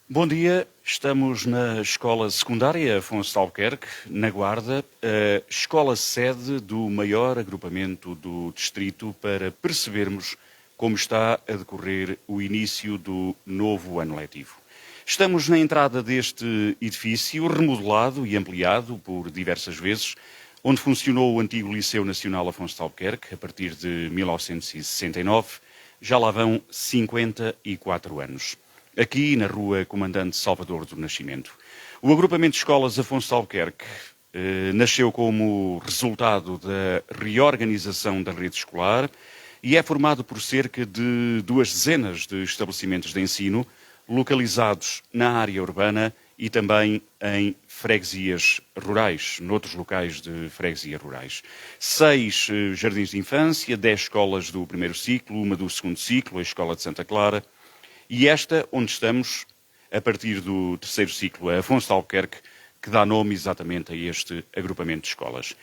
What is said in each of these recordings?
Bom dia, estamos na Escola Secundária Afonso de Albuquerque, na Guarda, a escola sede do maior agrupamento do distrito, para percebermos como está a decorrer o início do novo ano letivo. Estamos na entrada deste edifício, remodelado e ampliado por diversas vezes, onde funcionou o antigo Liceu Nacional Afonso de Albuquerque, a partir de 1969. Já lá vão 54 anos. Aqui na rua Comandante Salvador do Nascimento. O agrupamento de escolas Afonso de Albuquerque nasceu como resultado da reorganização da rede escolar e é formado por cerca de 2 dezenas de estabelecimentos de ensino localizados na área urbana e também em freguesias rurais, noutros locais de freguesia rurais. 6 jardins de infância, 10 escolas do primeiro ciclo, uma do segundo ciclo, a Escola de Santa Clara, e esta, onde estamos, a partir do terceiro ciclo, a Afonso de Albuquerque, que dá nome exatamente a este agrupamento de escolas.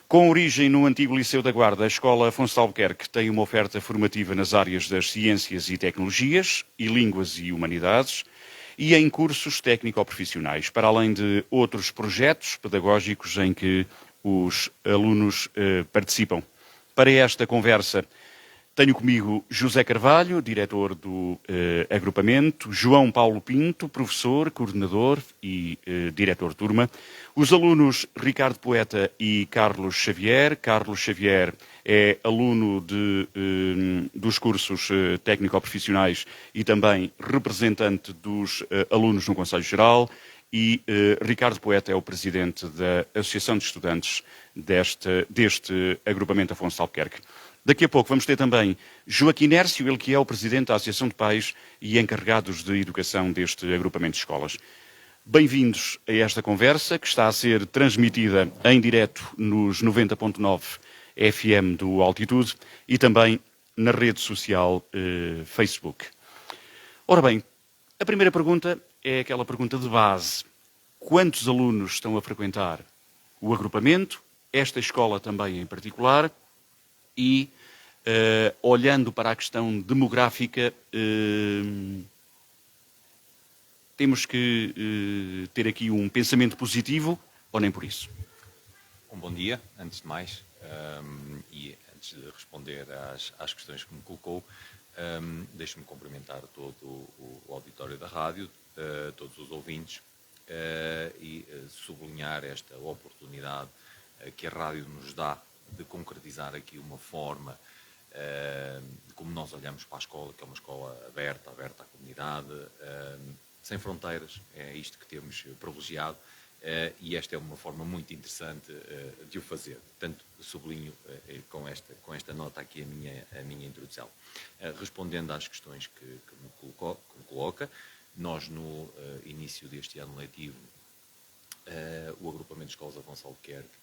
Com origem no antigo Liceu da Guarda, a Escola Afonso de Albuquerque tem uma oferta formativa nas áreas das ciências e tecnologias, e línguas e humanidades, e em cursos técnico-profissionais, para além de outros projetos pedagógicos em que os alunos participam. Para esta conversa, tenho comigo José Carvalho, diretor do agrupamento, João Paulo Pinto, professor, coordenador e diretor de turma, os alunos Ricardo Poeta e Carlos Xavier. Carlos Xavier é aluno dos cursos técnico-profissionais e também representante dos alunos no Conselho Geral, e Ricardo Poeta é o presidente da Associação de Estudantes deste agrupamento Afonso de Albuquerque. Daqui a pouco vamos ter também Joaquim Nércio, ele que é o presidente da Associação de Pais e encarregados de educação deste agrupamento de escolas. Bem-vindos a esta conversa, que está a ser transmitida em direto nos 90.9 FM do Altitude e também na rede social Facebook. Ora bem, a primeira pergunta é aquela pergunta de base. Quantos alunos estão a frequentar o agrupamento, esta escola também em particular? E, olhando para a questão demográfica, temos que ter aqui um pensamento positivo, ou nem por isso? Bom dia, antes de mais, e antes de responder às questões que me colocou, deixe-me cumprimentar todo o auditório da rádio, todos os ouvintes, e sublinhar esta oportunidade que a rádio nos dá de concretizar aqui uma forma de como nós olhamos para a escola, que é uma escola aberta à comunidade, sem fronteiras. É isto que temos privilegiado, e esta é uma forma muito interessante de o fazer. Portanto, sublinho com esta nota aqui a minha introdução. Respondendo às questões que me coloca, nós no início deste ano letivo, o agrupamento de escolas Afonso de Albuquerque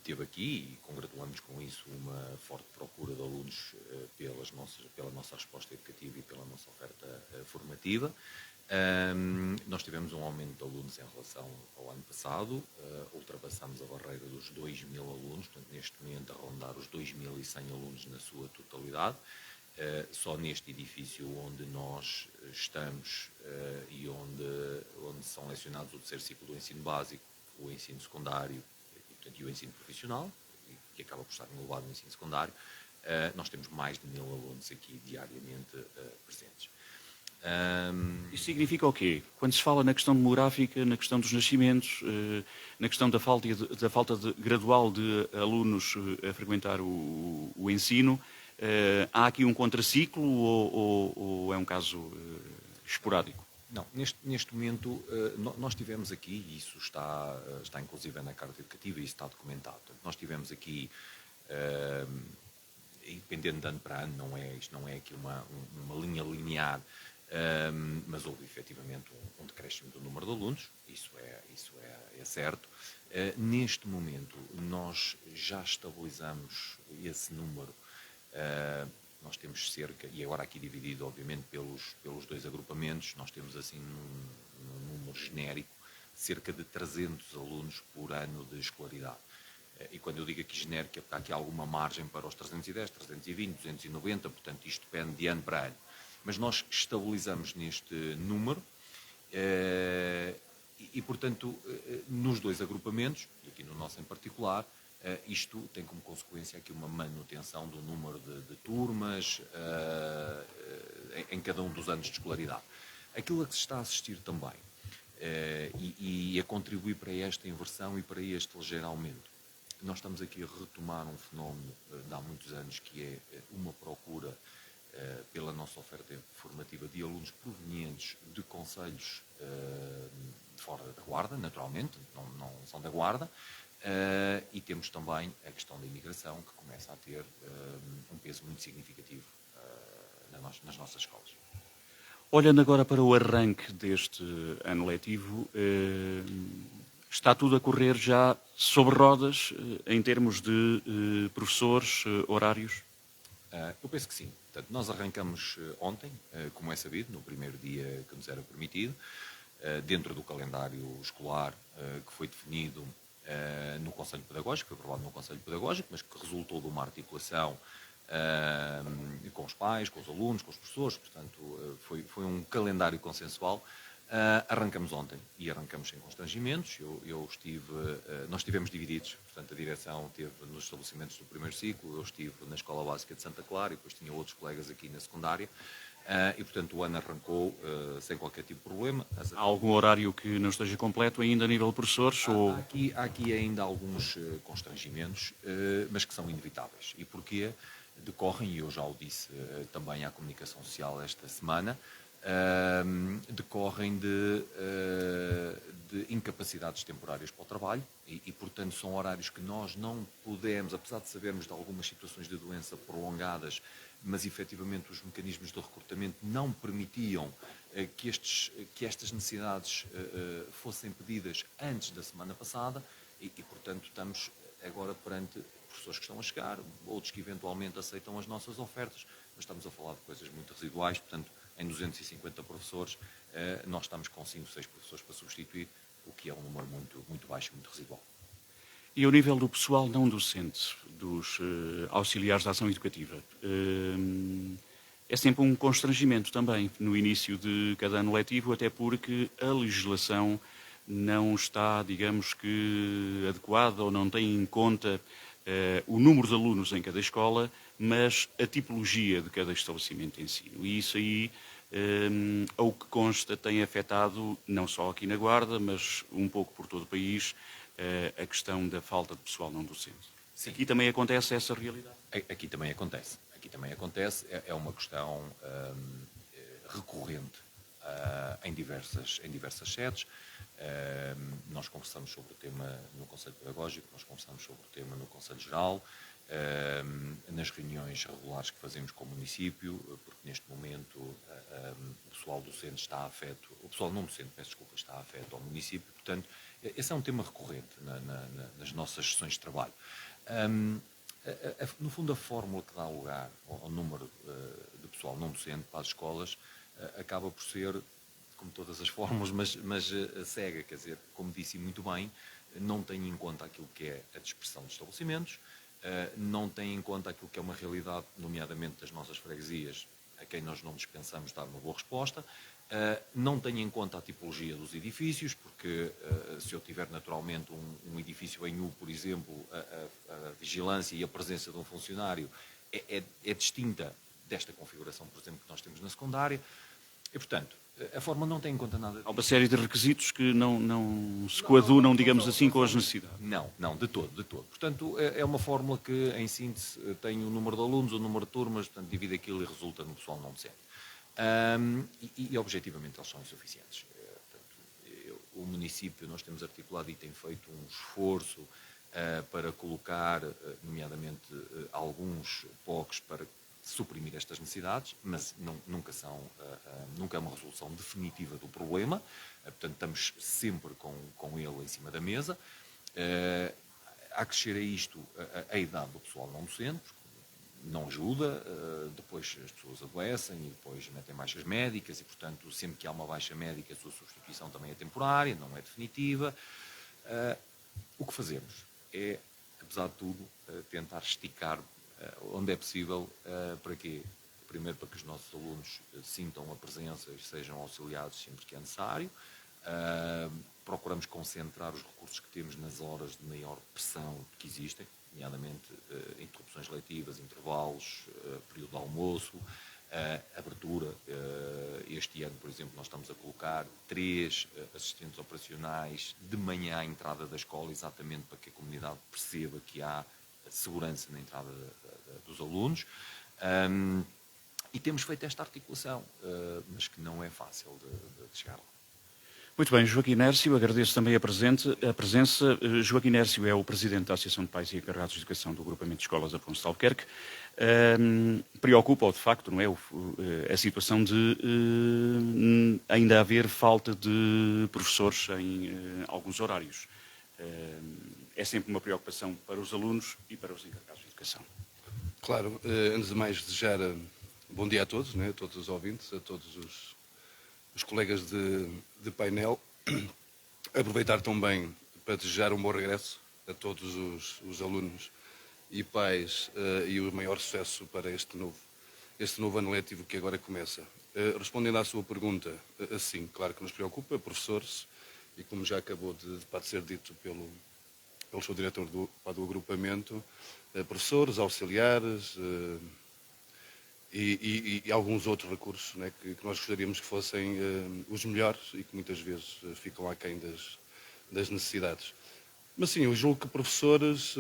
teve aqui, e congratulamos com isso, uma forte procura de alunos pela nossa resposta educativa e pela nossa oferta formativa. Nós tivemos um aumento de alunos em relação ao ano passado, ultrapassamos a barreira dos 2.000 alunos, portanto, neste momento, a rondar os 2.100 alunos na sua totalidade. Só neste edifício onde nós estamos e onde são lecionados o terceiro ciclo do ensino básico, o ensino secundário e o ensino profissional, que acaba por estar englobado no ensino secundário, nós temos mais de 1.000 alunos aqui diariamente presentes. Isso significa o quê? Quando se fala na questão demográfica, na questão dos nascimentos, na questão da falta gradual de alunos a frequentar o ensino, há aqui um contraciclo ou é um caso esporádico? Não, neste momento nós tivemos aqui, e isso está inclusive na carta educativa e isso está documentado, portanto, nós tivemos aqui, dependendo de ano para ano, isto não é aqui uma linha linear, mas houve efetivamente um decréscimo do número de alunos, isso é certo. Neste momento nós já estabilizamos esse número. Nós temos cerca, e agora aqui dividido obviamente pelos dois agrupamentos, nós temos assim num número genérico cerca de 300 alunos por ano de escolaridade. E quando eu digo aqui genérico é porque há aqui alguma margem para os 310, 320, 290, portanto isto depende de ano para ano. mas nós estabilizamos neste número portanto, nos dois agrupamentos, e aqui no nosso em particular, isto tem como consequência aqui uma manutenção do número de turmas em cada um dos anos de escolaridade. Aquilo a que se está a assistir também, e a contribuir para esta inversão e para este ligeiro aumento, nós estamos aqui a retomar um fenómeno de há muitos anos, que é uma procura pela nossa oferta formativa de alunos provenientes de concelhos fora da Guarda, naturalmente, não são da Guarda, e temos também a questão da imigração, que começa a ter um peso muito significativo nas nossas escolas. Olhando agora para o arranque deste ano letivo, está tudo a correr já sobre rodas em termos de professores, horários? Eu penso que sim. Portanto, nós arrancamos ontem, como é sabido, no primeiro dia que nos era permitido, dentro do calendário escolar que foi definido no Conselho Pedagógico, foi aprovado no Conselho Pedagógico, mas que resultou de uma articulação com os pais, com os alunos, com os professores, portanto, foi um calendário consensual. Arrancamos ontem e arrancamos sem constrangimentos. Nós estivemos divididos, portanto a direção esteve nos estabelecimentos do primeiro ciclo, eu estive na Escola Básica de Santa Clara e depois tinha outros colegas aqui na secundária e portanto o ano arrancou sem qualquer tipo de problema. Há algum horário que não esteja completo ainda a nível de professores? Há aqui ainda alguns constrangimentos, mas que são inevitáveis. E porquê? Decorrem, e eu já o disse também à comunicação social esta semana, decorrem de incapacidades temporárias para o trabalho portanto, são horários que nós não podemos, apesar de sabermos de algumas situações de doença prolongadas, mas efetivamente os mecanismos de recrutamento não permitiam que estas necessidades fossem pedidas antes da semana passada portanto, estamos agora perante professores que estão a chegar, outros que eventualmente aceitam as nossas ofertas, mas estamos a falar de coisas muito residuais, portanto, em 250 professores, nós estamos com 5, 6 professores para substituir, o que é um número muito, muito baixo, muito residual. E ao nível do pessoal não docente, dos auxiliares de ação educativa, é sempre um constrangimento também no início de cada ano letivo, até porque a legislação não está, digamos que, adequada ou não tem em conta o número de alunos em cada escola, mas a tipologia de cada estabelecimento de ensino. E isso aí, ao que consta, tem afetado, não só aqui na Guarda, mas um pouco por todo o país, a questão da falta de pessoal não docente. Sim. Aqui também acontece essa realidade? Aqui também acontece. É uma questão recorrente em diversas sedes. Nós conversamos sobre o tema no Conselho Pedagógico, nós conversamos sobre o tema no Conselho Geral, nas reuniões regulares que fazemos com o município, porque neste momento o pessoal docente está afeto, o pessoal não docente, peço desculpa, está afeto ao município, portanto, esse é um tema recorrente nas nossas sessões de trabalho. No fundo, a fórmula que dá lugar ao número de pessoal não docente para as escolas acaba por ser, como todas as fórmulas, mas cega, quer dizer, como disse muito bem, não tem em conta aquilo que é a dispersão de estabelecimentos, não tem em conta aquilo que é uma realidade, nomeadamente das nossas freguesias, a quem nós não dispensamos dar uma boa resposta, não tem em conta a tipologia dos edifícios, porque se eu tiver naturalmente um edifício em U, por exemplo, a vigilância e a presença de um funcionário é distinta desta configuração, por exemplo, que nós temos na secundária, e portanto, a forma não tem em conta nada disso. Há uma série de requisitos que não se coadunam, digamos assim, com as necessidades. Não, de todo. Portanto, é uma fórmula que, em síntese, tem o número de alunos, o número de turmas, portanto, divide aquilo e resulta no pessoal não docente. Objetivamente, eles são insuficientes. Portanto, o município, nós temos articulado e tem feito um esforço para colocar, nomeadamente, alguns POCs para suprimir estas necessidades, mas nunca é uma resolução definitiva do problema, portanto estamos sempre com ele em cima da mesa. A crescer a isto a idade do pessoal não docente, porque não ajuda, depois as pessoas adoecem e depois metem baixas médicas e, portanto, sempre que há uma baixa médica, a sua substituição também é temporária, não é definitiva. O que fazemos é, apesar de tudo, tentar esticar onde é possível, para quê? primeiro para que os nossos alunos sintam a presença e sejam auxiliados sempre que é necessário. Procuramos concentrar os recursos que temos nas horas de maior pressão que existem, nomeadamente interrupções letivas, intervalos, período de almoço, abertura. Este ano, por exemplo, nós estamos a colocar 3 assistentes operacionais de manhã à entrada da escola, exatamente para que a comunidade perceba que há segurança na entrada dos alunos. E temos feito esta articulação, mas que não é fácil de chegar lá. Muito bem, Joaquim Nércio, agradeço também a presença. Joaquim Nércio é o presidente da Associação de Pais e Encarregados de Educação do Agrupamento de Escolas Afonso de Albuquerque. Preocupa-o, de facto, não é, a situação de ainda haver falta de professores em alguns horários. É sempre uma preocupação para os alunos e para os encarregados de educação. Claro, antes de mais desejar bom dia a todos, né, a todos os ouvintes, a todos os colegas de painel. Aproveitar também para desejar um bom regresso a todos os alunos e pais e o maior sucesso para este novo ano letivo que agora começa. Respondendo à sua pergunta, assim, claro que nos preocupa, professores, e como já acabou de ser dito pelo seu diretor do agrupamento, professores, auxiliares, e alguns outros recursos, né, que nós gostaríamos que fossem os melhores e que muitas vezes ficam aquém das necessidades. Mas sim, eu julgo que professores,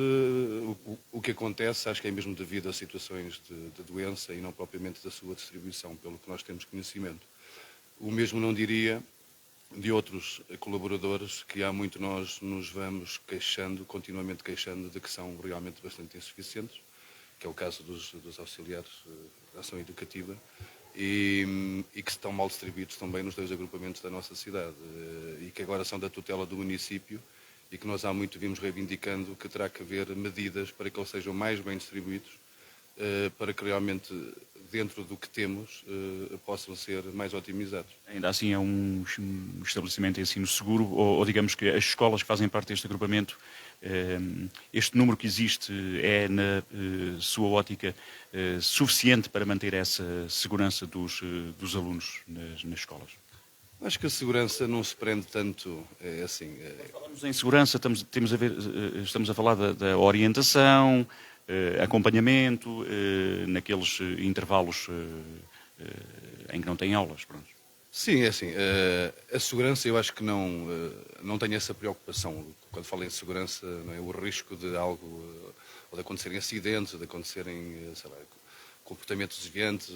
o que acontece, acho que é mesmo devido a situações de doença e não propriamente da sua distribuição, pelo que nós temos conhecimento. O mesmo não diria de outros colaboradores que há muito nós nos vamos continuamente queixando de que são realmente bastante insuficientes, que é o caso dos auxiliares da ação educativa, e que estão mal distribuídos também nos 2 agrupamentos da nossa cidade, e que agora são da tutela do município, e que nós há muito vimos reivindicando que terá que haver medidas para que eles sejam mais bem distribuídos, para que realmente, dentro do que temos, possam ser mais otimizados. Ainda assim é um estabelecimento de ensino seguro, ou digamos que as escolas que fazem parte deste agrupamento, este número que existe é, na sua ótica, suficiente para manter essa segurança dos alunos nas escolas? Acho que a segurança não se prende tanto assim. Falamos em segurança, estamos a falar da orientação, acompanhamento, naqueles intervalos em que não tem aulas. Pronto. Sim, é assim. A segurança, eu acho que não tenho essa preocupação. Quando falo em segurança, não é o risco de algo, ou de acontecerem acidentes, ou de acontecerem, sei lá, comportamentos desviantes,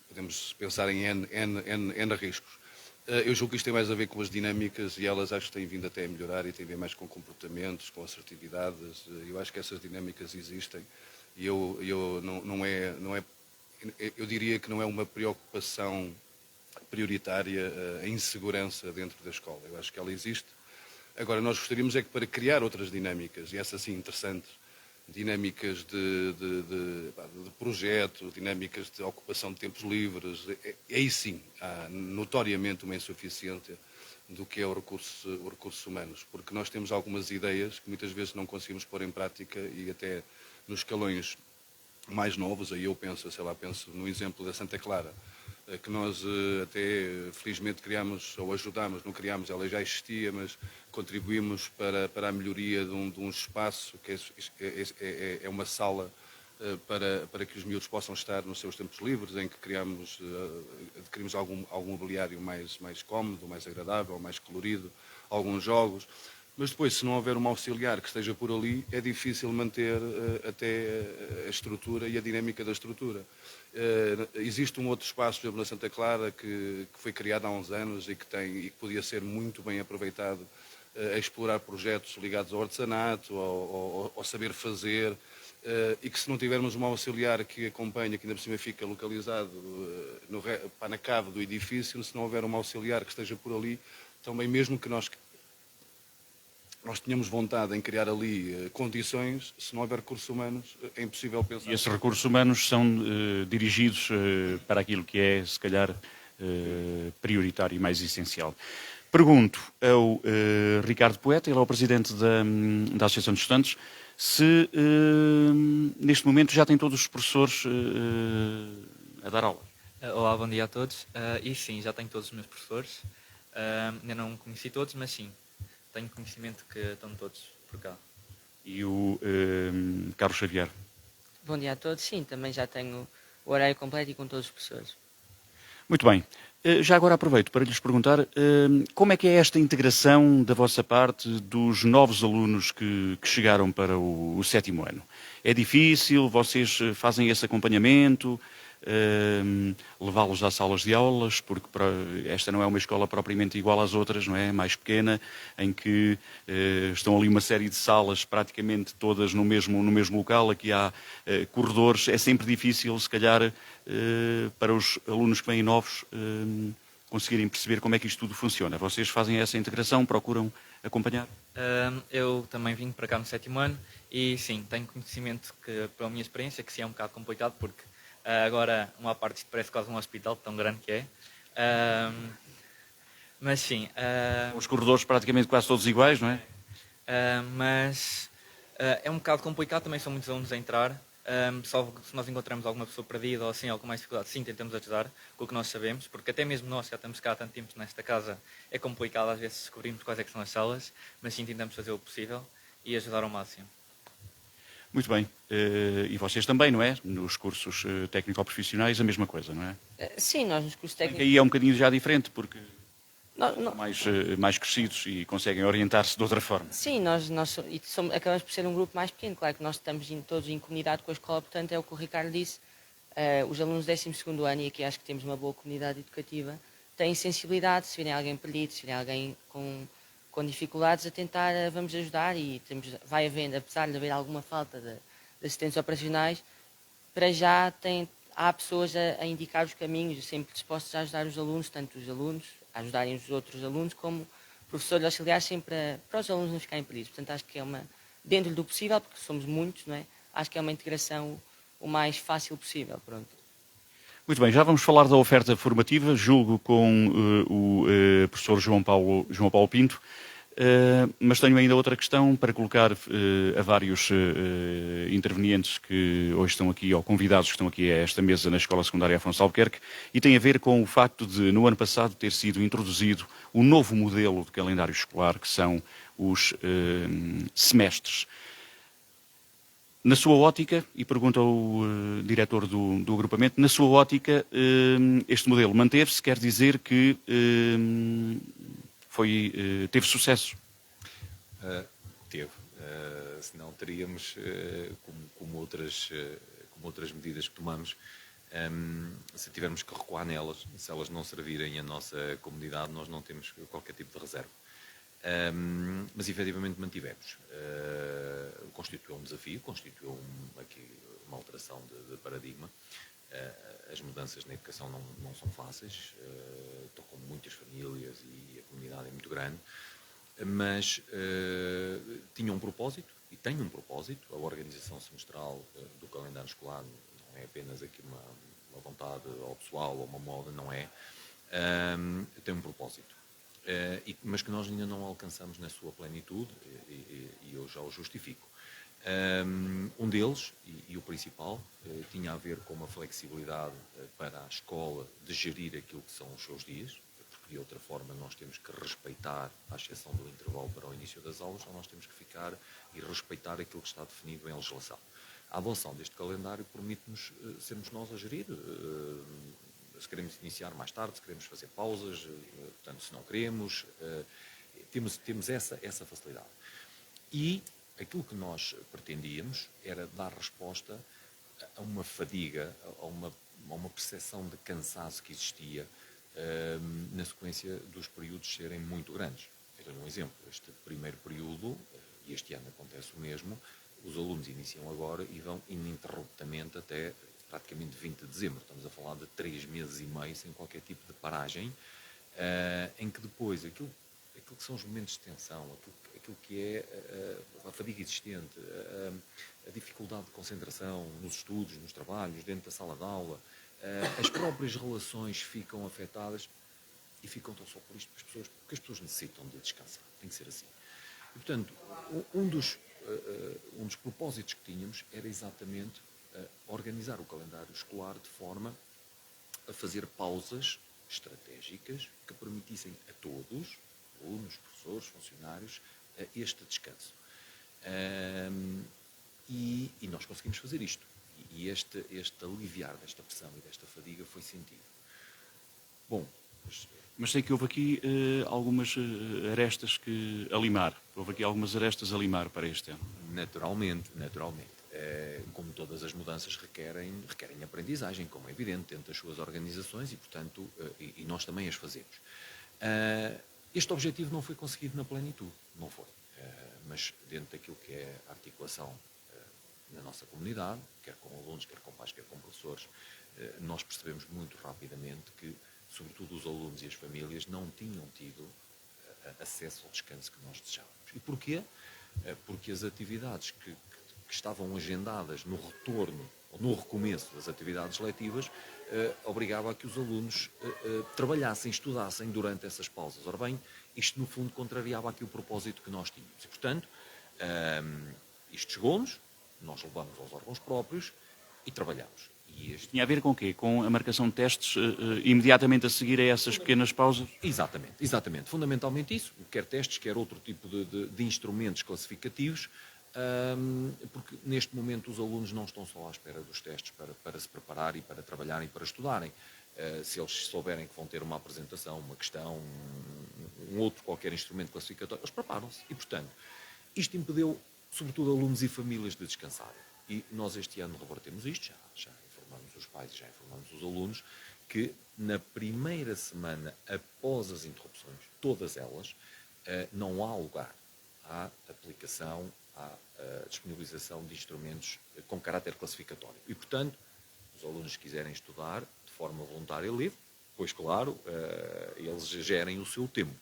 podemos pensar em N riscos. Eu julgo que isto tem mais a ver com as dinâmicas, e elas acho que têm vindo até a melhorar, e têm a ver mais com comportamentos, com assertividades. Eu acho que essas dinâmicas existem, e eu diria que não é uma preocupação prioritária a insegurança dentro da escola. Eu acho que ela existe. Agora, nós gostaríamos é que, para criar outras dinâmicas, e essas sim interessantes, dinâmicas de projeto, dinâmicas de ocupação de tempos livres, aí sim há notoriamente uma insuficiência do que é os recursos humanos, porque nós temos algumas ideias que muitas vezes não conseguimos pôr em prática, e até nos escalões mais novos, aí eu penso no exemplo da Santa Clara, que nós até felizmente criámos, ou ajudámos, não criámos, ela já existia, mas contribuímos para a melhoria de um espaço, que é uma sala para que os miúdos possam estar nos seus tempos livres, em que adquirimos algum mobiliário mais cómodo, mais agradável, mais colorido, alguns jogos. Mas depois, se não houver um auxiliar que esteja por ali, é difícil manter até a estrutura e a dinâmica da estrutura. Existe um outro espaço, por exemplo, na Santa Clara, que foi criado há uns anos e que podia ser muito bem aproveitado a explorar projetos ligados ao artesanato, ao saber fazer, e que, se não tivermos um auxiliar que acompanha, que ainda por cima fica localizado na cave do edifício, se não houver um auxiliar que esteja por ali, também mesmo que nós tenhamos vontade em criar ali condições, se não houver recursos humanos, é impossível pensar. E esses recursos humanos são dirigidos para aquilo que é, se calhar, prioritário e mais essencial. Pergunto ao Ricardo Poeta, ele é o presidente da Associação de Estudantes, se neste momento já tem todos os professores a dar aulas. Olá, bom dia a todos. E sim, já tenho todos os meus professores. Ainda não conheci todos, mas sim, tenho conhecimento que estão todos por cá. E o Carlos Xavier. Bom dia a todos. Sim, também já tenho o horário completo e com todos os professores. Muito bem. Já agora aproveito para lhes perguntar como é que é esta integração da vossa parte dos novos alunos que chegaram para o 7º ano? É difícil? Vocês fazem esse acompanhamento? Levá-los às salas de aulas? Porque esta não é uma escola propriamente igual às outras, não é? Mais pequena, em que estão ali uma série de salas praticamente todas no mesmo local. Aqui há corredores. É sempre difícil, se calhar, para os alunos que vêm novos conseguirem perceber como é que isto tudo funciona. Vocês fazem essa integração, procuram acompanhar? Eu também vim para cá no 7º ano e sim, tenho conhecimento que, pela minha experiência, que sim é um bocado complicado porque agora uma parte isto parece quase um hospital, tão grande que é. Mas sim. Os corredores praticamente quase todos iguais, não é? Mas é um bocado complicado, também são muitos alunos a entrar. Só se nós encontramos alguma pessoa perdida ou assim, com mais dificuldade, sim, tentamos ajudar com o que nós sabemos, porque até mesmo nós, já estamos cá há tanto tempo nesta casa, é complicado às vezes descobrirmos quais é que são as salas, mas sim, tentamos fazer o possível e ajudar ao máximo. Muito bem. E vocês também, não é? Nos cursos técnico-profissionais, a mesma coisa, não é? Sim, nós nos cursos técnicos... Aí é um bocadinho já diferente, porque Não. são mais crescidos e conseguem orientar-se de outra forma. Sim, acabamos por ser um grupo mais pequeno. Claro que nós estamos todos em comunidade com a escola, portanto é o que o Ricardo disse. Os alunos do 12º ano, e aqui acho que temos uma boa comunidade educativa, têm sensibilidade. Se virem alguém perdido, se virem alguém com dificuldades, a tentar, vamos ajudar e vai havendo, apesar de haver alguma falta de assistentes operacionais, para já há pessoas a indicar os caminhos, sempre dispostos a ajudar os alunos, tanto os alunos a ajudarem os outros alunos, como professores auxiliares, sempre para os alunos não ficarem perdidos. Portanto, acho que é dentro do possível, porque somos muitos, não é? Acho que é uma integração o mais fácil possível. Pronto. Muito bem, já vamos falar da oferta formativa, julgo com o professor João Paulo Pinto, mas tenho ainda outra questão para colocar a vários intervenientes que hoje estão aqui, ou convidados que estão aqui a esta mesa na Escola Secundária Afonso Albuquerque, e tem a ver com o facto de, no ano passado, ter sido introduzido o novo modelo de calendário escolar, que são os semestres. Na sua ótica, e pergunto ao diretor do agrupamento, na sua ótica, este modelo manteve-se, quer dizer que teve sucesso? Teve. Senão teríamos, como outras medidas que tomamos, se tivermos que recuar nelas, se elas não servirem a nossa comunidade, nós não temos qualquer tipo de reserva. Mas efetivamente mantivemos. Constituiu um desafio, constituiu aqui uma alteração de paradigma. As mudanças na educação não são fáceis, tocam muitas famílias e a comunidade é muito grande, mas tinha um propósito, e tem um propósito. A organização semestral do calendário escolar não é apenas aqui uma vontade ou pessoal ou uma moda, não é. Tem um propósito. Mas que nós ainda não alcançamos na sua plenitude, e eu já o justifico. Um deles, e o principal, tinha a ver com uma flexibilidade para a escola de gerir aquilo que são os seus dias, porque de outra forma nós temos que respeitar, à exceção do intervalo para o início das aulas, ou nós temos que ficar e respeitar aquilo que está definido em legislação. A adoção deste calendário permite-nos sermos nós a gerir, se queremos iniciar mais tarde, se queremos fazer pausas, portanto, se não queremos, temos essa facilidade. E aquilo que nós pretendíamos era dar resposta a uma fadiga, a uma percepção de cansaço que existia na sequência dos períodos serem muito grandes. Eu dou um exemplo. Este primeiro período, e este ano acontece o mesmo, os alunos iniciam agora e vão ininterruptamente até praticamente 20 de dezembro. Estamos a falar de 3 meses e meio sem qualquer tipo de paragem, em que depois aquilo que são os momentos de tensão, aquilo que é a fadiga existente, a dificuldade de concentração nos estudos, nos trabalhos, dentro da sala de aula, as próprias relações ficam afetadas e ficam tão só por isto porque as pessoas necessitam de descansar. Tem que ser assim. E, portanto, um dos propósitos que tínhamos era exatamente organizar o calendário escolar de forma a fazer pausas estratégicas que permitissem a todos, alunos, professores, funcionários, este descanso. E nós conseguimos fazer isto. E este aliviar desta pressão e desta fadiga foi sentido. Bom, Mas sei que houve aqui algumas arestas a limar. Houve aqui algumas arestas a limar para este ano. naturalmente. Como todas as mudanças requerem aprendizagem, como é evidente, dentro das suas organizações e, portanto, e nós também as fazemos. Este objetivo não foi conseguido na plenitude, não foi. Mas dentro daquilo que é a articulação na nossa comunidade, quer com alunos, quer com pais, quer com professores, nós percebemos muito rapidamente que, sobretudo os alunos e as famílias, não tinham tido acesso ao descanso que nós desejávamos. E porquê? Porque as atividades que estavam agendadas no retorno, ou no recomeço das atividades letivas, obrigava a que os alunos trabalhassem, estudassem durante essas pausas. Ora bem, isto no fundo contrariava aqui o propósito que nós tínhamos. E, portanto, isto chegou-nos, nós levamos aos órgãos próprios e trabalhamos. E Tinha a ver com o quê? Com a marcação de testes imediatamente a seguir a essas pequenas pausas? Exatamente. Fundamentalmente isso, quer testes, quer outro tipo de instrumentos classificativos, porque neste momento os alunos não estão só à espera dos testes para se preparar e para trabalharem e para estudarem. Se eles souberem que vão ter uma apresentação, uma questão, um outro qualquer instrumento classificatório, eles preparam-se. E, portanto, isto impediu, sobretudo, alunos e famílias de descansarem. E nós este ano revertemos isto, já informamos os pais e já informamos os alunos, que na primeira semana após as interrupções, todas elas, não há lugar à aplicação, à disponibilização de instrumentos com caráter classificatório. E, portanto, os alunos que quiserem estudar de forma voluntária e livre, pois, claro, eles gerem o seu tempo,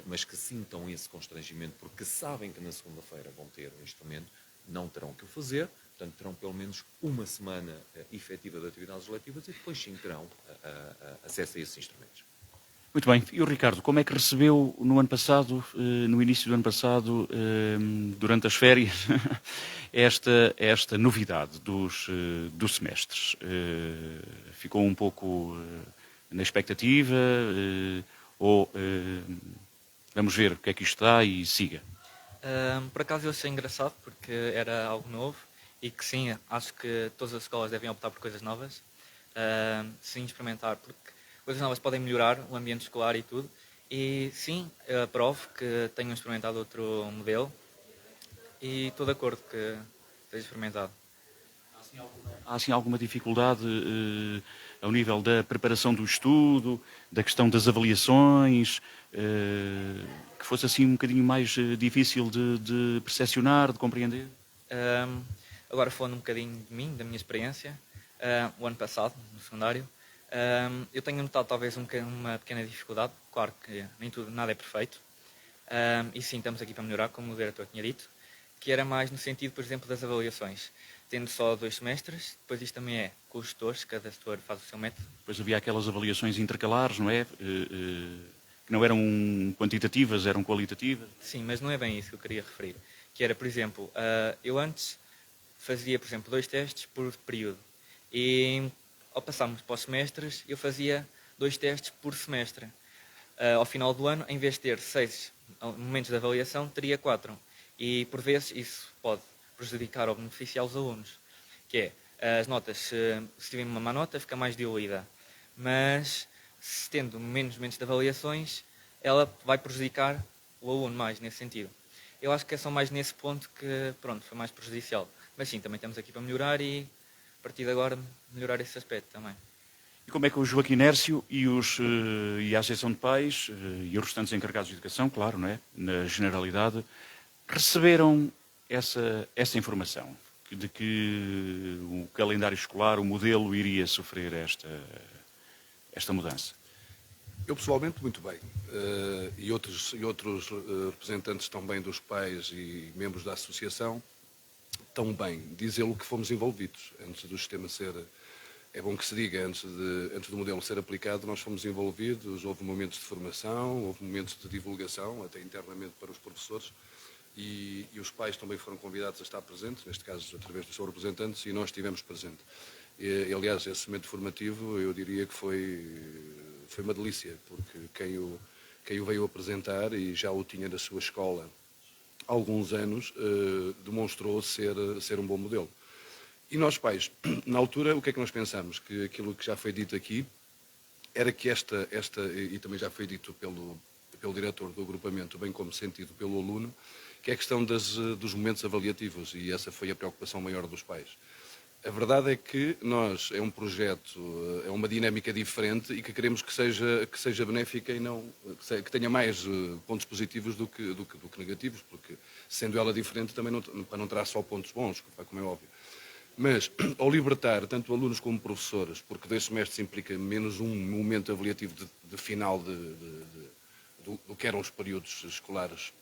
mas que sintam esse constrangimento porque sabem que na segunda-feira vão ter um instrumento, não terão que o fazer. Portanto, terão pelo menos uma semana efetiva de atividades letivas e depois sim terão acesso a esses instrumentos. Muito bem. E o Ricardo, como é que recebeu no ano passado, no início do ano passado, durante as férias, esta novidade dos semestres? Ficou um pouco na expectativa ou vamos ver o que é que isto dá e siga? Por acaso eu achei engraçado porque era algo novo e que sim, acho que todas as escolas devem optar por coisas novas, sim, experimentar, porque coisas novas podem melhorar o ambiente escolar e tudo. E sim, aprovo que tenham experimentado outro modelo e estou de acordo que seja experimentado. Há assim alguma dificuldade ao nível da preparação do estudo, da questão das avaliações, que fosse assim um bocadinho mais difícil de percepcionar, de compreender? Agora falando um bocadinho de mim, da minha experiência, o ano passado, no secundário, eu tenho notado talvez uma pequena dificuldade. Claro que nem tudo, nada é perfeito, e sim, estamos aqui para melhorar, como o diretor tinha dito, que era mais no sentido, por exemplo, das avaliações. Tendo só 2 semestres, depois isto também é com os gestores, cada gestor faz o seu método. Depois havia aquelas avaliações intercalares, não é? Que não eram quantitativas, eram qualitativas. Sim, mas não é bem isso que eu queria referir. Que era, por exemplo, eu antes fazia, por exemplo, 2 testes por período. E ao passarmos para os semestres, eu fazia 2 testes por semestre. Ao final do ano, em vez de ter 6 momentos de avaliação, teria 4. E, por vezes, isso pode prejudicar ou beneficiar os alunos. Que é, as notas, se tiverem uma má nota, fica mais diluída. Mas, se tendo menos momentos de avaliações, ela vai prejudicar o aluno mais nesse sentido. Eu acho que é só mais nesse ponto que, pronto, foi mais prejudicial. Mas sim, também estamos aqui para melhorar e, a partir de agora, melhorar esse aspecto também. E como é que o Joaquim Nércio e a Associação de Pais e os restantes encarregados de educação, claro, não é? Na generalidade, receberam essa informação de que o calendário escolar, o modelo, iria sofrer esta mudança? Eu pessoalmente muito bem, e outros representantes também dos pais e membros da associação também. Dizê-lo que fomos envolvidos antes do sistema ser, é bom que se diga, antes do modelo ser aplicado, nós fomos envolvidos, houve momentos de formação, houve momentos de divulgação, até internamente para os professores, e os pais também foram convidados a estar presentes, neste caso através dos seus representantes, e nós estivemos presentes. Aliás, esse momento formativo eu diria que foi uma delícia, porque quem o veio apresentar e já o tinha na sua escola há alguns anos, demonstrou ser um bom modelo. E nós pais, na altura, o que é que nós pensamos? Que aquilo que já foi dito aqui era que e também já foi dito pelo diretor do agrupamento, bem como sentido pelo aluno, que é a questão dos momentos avaliativos, e essa foi a preocupação maior dos pais. A verdade é que é um projeto, é uma dinâmica diferente e que queremos que seja benéfica e não que tenha mais pontos positivos do que negativos, porque sendo ela diferente também para não terá só pontos bons, como é óbvio. Mas, ao libertar tanto alunos como professores, porque 2 semestres implica menos um momento avaliativo de final do que eram os períodos escolares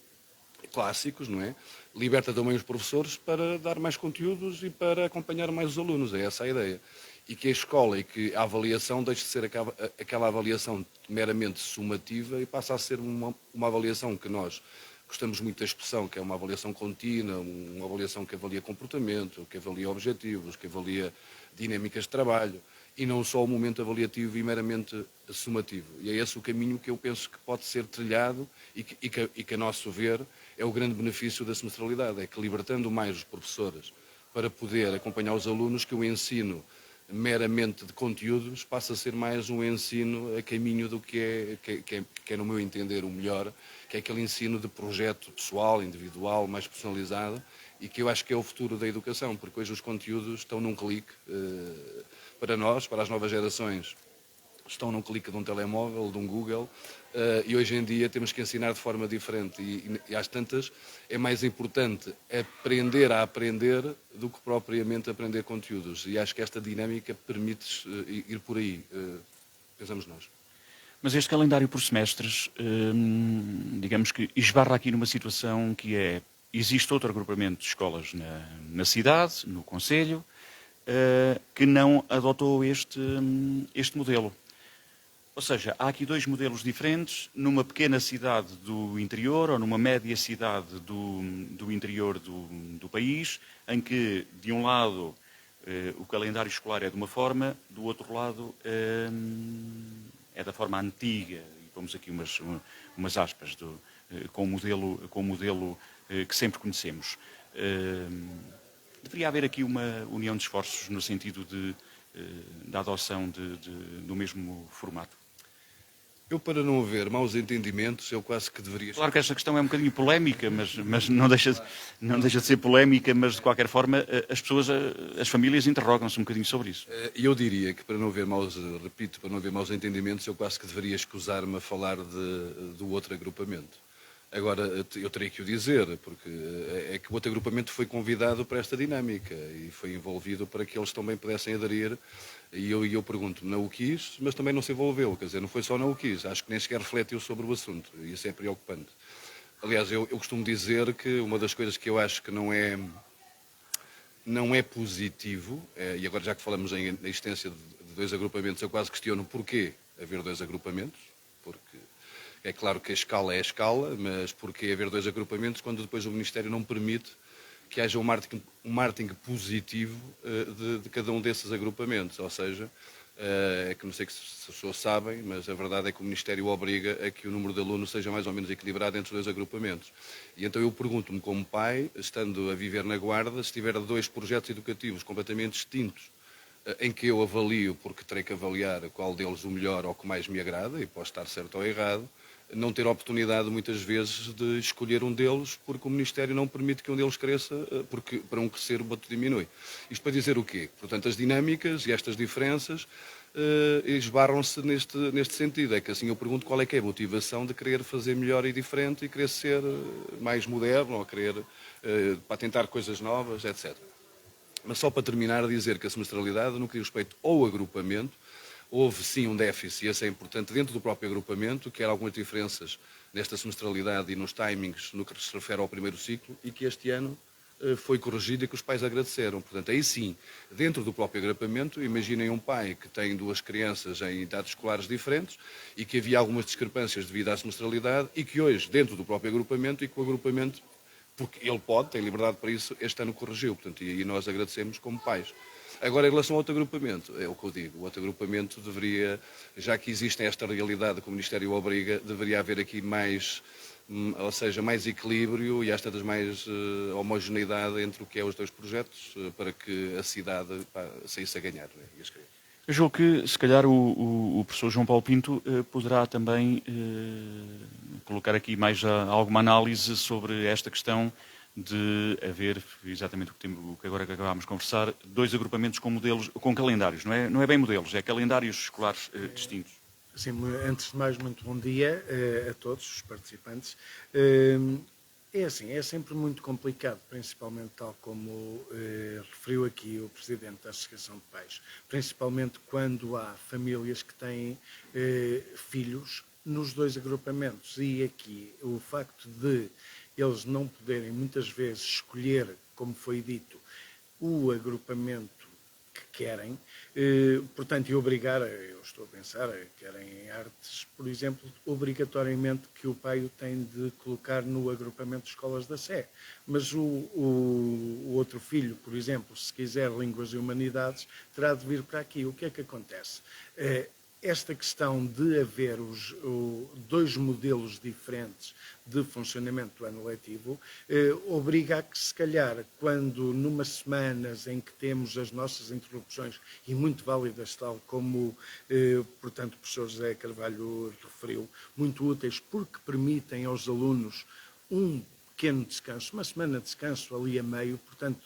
clássicos, não é? Liberta também os professores para dar mais conteúdos e para acompanhar mais os alunos, é essa a ideia. E que a escola e que a avaliação deixe de ser aquela avaliação meramente sumativa e passa a ser uma avaliação que nós gostamos muito da expressão, que é uma avaliação contínua, uma avaliação que avalia comportamento, que avalia objetivos, que avalia dinâmicas de trabalho, e não só o momento avaliativo e meramente sumativo. E é esse o caminho que eu penso que pode ser trilhado e que a nosso ver, é o grande benefício da semestralidade, é que libertando mais os professores para poder acompanhar os alunos, que o ensino meramente de conteúdos passa a ser mais um ensino a caminho do que é, no meu entender, o melhor, que é aquele ensino de projeto pessoal, individual, mais personalizado, e que eu acho que é o futuro da educação, porque hoje os conteúdos estão num clique, para nós, para as novas gerações, estão num clique de um telemóvel, de um Google, e hoje em dia temos que ensinar de forma diferente e às tantas é mais importante aprender a aprender do que propriamente aprender conteúdos, e acho que esta dinâmica permite ir por aí, pensamos nós. Mas este calendário por semestres, digamos que esbarra aqui numa situação que é, existe outro agrupamento de escolas na cidade, no concelho, que não adotou este modelo. Ou seja, há aqui 2 modelos diferentes, numa pequena cidade do interior ou numa média cidade do interior do país, em que, de um lado, o calendário escolar é de uma forma, do outro lado é da forma antiga, e pomos aqui umas aspas, com o modelo que sempre conhecemos. Deveria haver aqui uma união de esforços no sentido da adoção do mesmo formato. Eu, para não haver maus entendimentos, eu quase que deveria... Claro que esta questão é um bocadinho polémica, mas não deixa de ser polémica, mas de qualquer forma as famílias interrogam-se um bocadinho sobre isso. E eu diria que, para não haver maus entendimentos, eu quase que deveria escusar-me a falar do outro agrupamento. Agora, eu terei que o dizer, porque é que o outro agrupamento foi convidado para esta dinâmica e foi envolvido para que eles também pudessem aderir. E eu pergunto, não o quis, mas também não se envolveu. Quer dizer, não foi só não o quis, acho que nem sequer refletiu sobre o assunto. E isso é preocupante. Aliás, eu costumo dizer que uma das coisas que eu acho que não é positivo, e agora já que falamos na existência de 2 agrupamentos, eu quase questiono porquê haver 2 agrupamentos, porque... É claro que a escala é a escala, mas porquê haver 2 agrupamentos quando depois o Ministério não permite que haja um marketing positivo de cada um desses agrupamentos? Ou seja, é que não sei se as pessoas sabem, mas a verdade é que o Ministério obriga a que o número de alunos seja mais ou menos equilibrado entre os 2 agrupamentos. E então eu pergunto-me como pai, estando a viver na Guarda, se tiver 2 projetos educativos completamente distintos, em que eu avalio, porque terei que avaliar qual deles o melhor ou o que mais me agrada, e posso estar certo ou errado, não ter a oportunidade muitas vezes de escolher um deles, porque o Ministério não permite que um deles cresça, porque para um crescer o outro diminui. Isto para dizer o quê? Portanto, as dinâmicas e estas diferenças esbarram-se neste sentido. É que assim eu pergunto qual é que é a motivação de querer fazer melhor e diferente e querer ser mais moderno ou querer para tentar coisas novas, etc. Mas só para terminar, dizer que a semestralidade, no que diz respeito ao agrupamento, houve sim um déficit, e esse é importante, dentro do próprio agrupamento, que há algumas diferenças nesta semestralidade e nos timings no que se refere ao primeiro ciclo, e que este ano foi corrigido e que os pais agradeceram. Portanto, aí sim, dentro do próprio agrupamento, imaginem um pai que tem 2 crianças em idades escolares diferentes e que havia algumas discrepâncias devido à semestralidade e que hoje, dentro do próprio agrupamento, e que o agrupamento, porque ele tem liberdade para isso, este ano corrigiu. Portanto, e aí nós agradecemos como pais. Agora, em relação ao outro agrupamento, é o que eu digo, o outro agrupamento deveria, já que existe esta realidade que o Ministério obriga, deveria haver aqui mais, ou seja, mais equilíbrio e às tantas mais homogeneidade entre o que é os dois projetos, para que a cidade saísse a ganhar, né? E as crianças. Eu julgo que, se calhar, o professor João Paulo Pinto poderá também colocar aqui mais alguma análise sobre esta questão de haver, exatamente o que agora acabámos de conversar, dois agrupamentos com modelos, com calendários, não é bem modelos, é calendários escolares distintos. Sim, antes de mais, muito bom dia a todos os participantes. É assim, é sempre muito complicado, principalmente tal como referiu aqui o Presidente da Associação de Pais, principalmente quando há famílias que têm filhos nos dois agrupamentos. E aqui o facto de eles não poderem muitas vezes escolher, como foi dito, o agrupamento que querem, portanto, e obrigar, eu estou a pensar, querem em artes, por exemplo, obrigatoriamente que o pai o tem de colocar no agrupamento de escolas da Sé. Mas o outro filho, por exemplo, se quiser Línguas e Humanidades, terá de vir para aqui. O que é que acontece? Esta questão de haver dois modelos diferentes de funcionamento do ano letivo obriga a que, se calhar, quando numas semanas em que temos as nossas interrupções, e muito válidas, tal como, portanto, o professor José Carvalho referiu, muito úteis porque permitem aos alunos um pequeno descanso, uma semana de descanso ali a meio, portanto,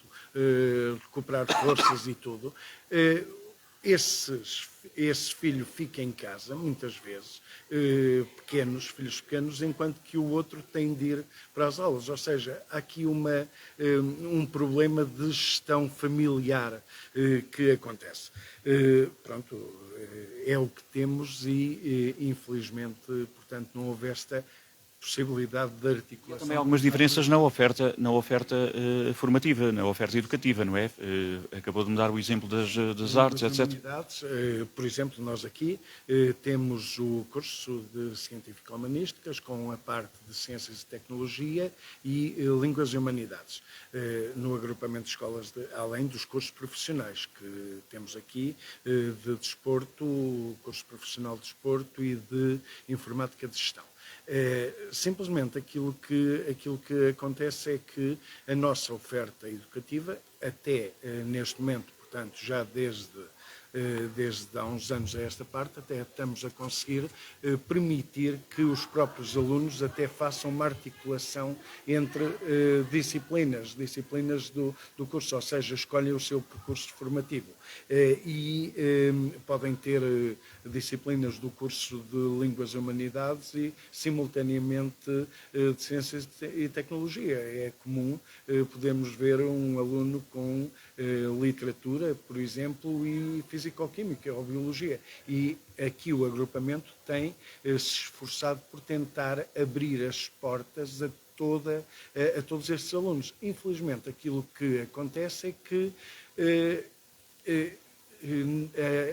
recuperar forças e tudo. Esse filho fica em casa, muitas vezes, filhos pequenos, enquanto que o outro tem de ir para as aulas. Ou seja, há aqui um problema de gestão familiar que acontece. Pronto, é o que temos e, infelizmente, portanto, não houve esta possibilidade de articulação. Também há algumas diferenças na oferta formativa, na oferta educativa, não é? Acabou de me dar o exemplo das artes, etc. Por exemplo, nós aqui temos o curso de Científico-Humanísticas com a parte de Ciências e Tecnologia e Línguas e Humanidades, no agrupamento de escolas, além dos cursos profissionais que temos aqui, de desporto, curso profissional de desporto e de Informática de Gestão. Simplesmente aquilo que acontece é que a nossa oferta educativa, até neste momento, portanto, já desde há uns anos a esta parte, até estamos a conseguir permitir que os próprios alunos até façam uma articulação entre disciplinas do curso, ou seja, escolhem o seu percurso formativo e podem ter disciplinas do curso de Línguas e Humanidades e, simultaneamente, de Ciências e Tecnologia. É comum podemos ver um aluno com literatura, por exemplo, e Físico-Química ou Biologia. E aqui o agrupamento tem se esforçado por tentar abrir as portas a todos estes alunos. Infelizmente, aquilo que acontece é que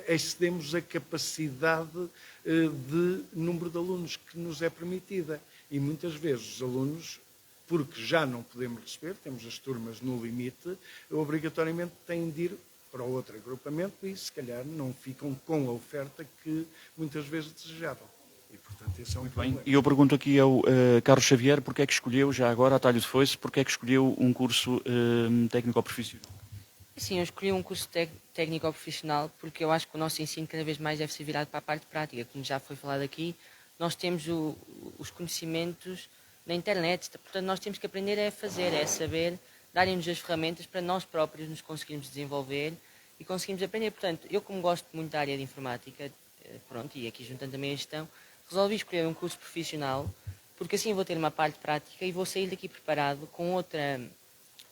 excedemos a capacidade de número de alunos que nos é permitida. E muitas vezes os alunos, porque já não podemos receber, temos as turmas no limite, obrigatoriamente têm de ir para o outro agrupamento e, se calhar, não ficam com a oferta que muitas vezes desejavam. E, portanto, esse é um problema. E eu pergunto aqui ao Carlos Xavier, porque é que escolheu, já agora, a talho de foice, porque é que escolheu um curso técnico-profissional? Sim, eu escolhi um curso técnico-profissional porque eu acho que o nosso ensino cada vez mais deve ser virado para a parte prática. Como já foi falado aqui, nós temos os conhecimentos na internet, portanto nós temos que aprender a fazer, a saber, darem-nos as ferramentas para nós próprios nos conseguirmos desenvolver e conseguirmos aprender. Portanto, eu como gosto muito da área de informática, pronto, e aqui juntando também a gestão, resolvi escolher um curso profissional porque assim eu vou ter uma parte prática e vou sair daqui preparado com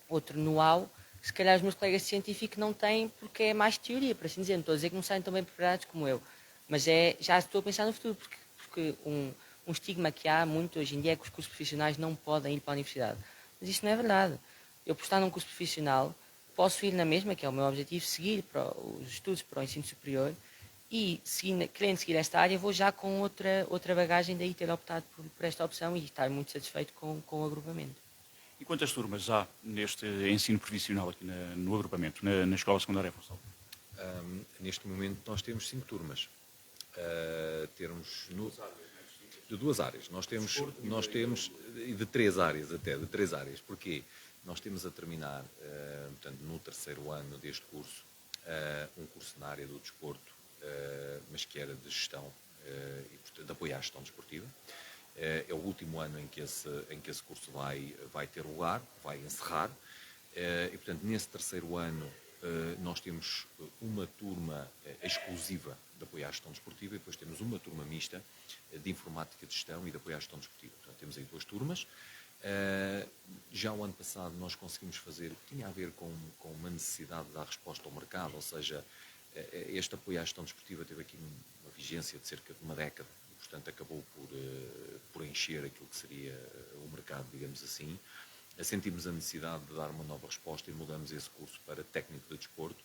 outro know-how que se calhar os meus colegas de científico não têm porque é mais teoria, por assim dizer. Não estou a dizer que não saem tão bem preparados como eu, mas já estou a pensar no futuro, porque um estigma que há muito hoje em dia é que os cursos profissionais não podem ir para a universidade. Mas isso não é verdade. Eu, por estar num curso profissional, posso ir na mesma, que é o meu objetivo, seguir para os estudos para o ensino superior e, querendo seguir esta área, vou já com outra bagagem, daí ter optado por esta opção e estar muito satisfeito com o agrupamento. E quantas turmas há neste ensino profissional aqui no agrupamento, na Escola Secundária Funchal? Neste momento nós temos 5 turmas. De 2 áreas. Nós temos de 3 áreas até, de 3 áreas. Porquê? Nós temos a terminar, portanto, no 3º ano deste curso, um curso na área do desporto, mas que era de gestão e, portanto, de apoio à gestão desportiva. É o último ano em que esse curso vai ter lugar, vai encerrar. E, portanto, nesse 3º ano nós temos uma turma exclusiva de apoio à gestão desportiva e depois temos uma turma mista de informática de gestão e de apoio à gestão desportiva. Portanto, temos aí 2 turmas. Já o ano passado nós conseguimos fazer o que tinha a ver com uma necessidade de dar resposta ao mercado, ou seja, este apoio à gestão desportiva teve aqui uma vigência de cerca de uma década e, portanto, acabou por encher aquilo que seria o mercado, digamos assim. Sentimos a necessidade de dar uma nova resposta e mudamos esse curso para técnico de desporto,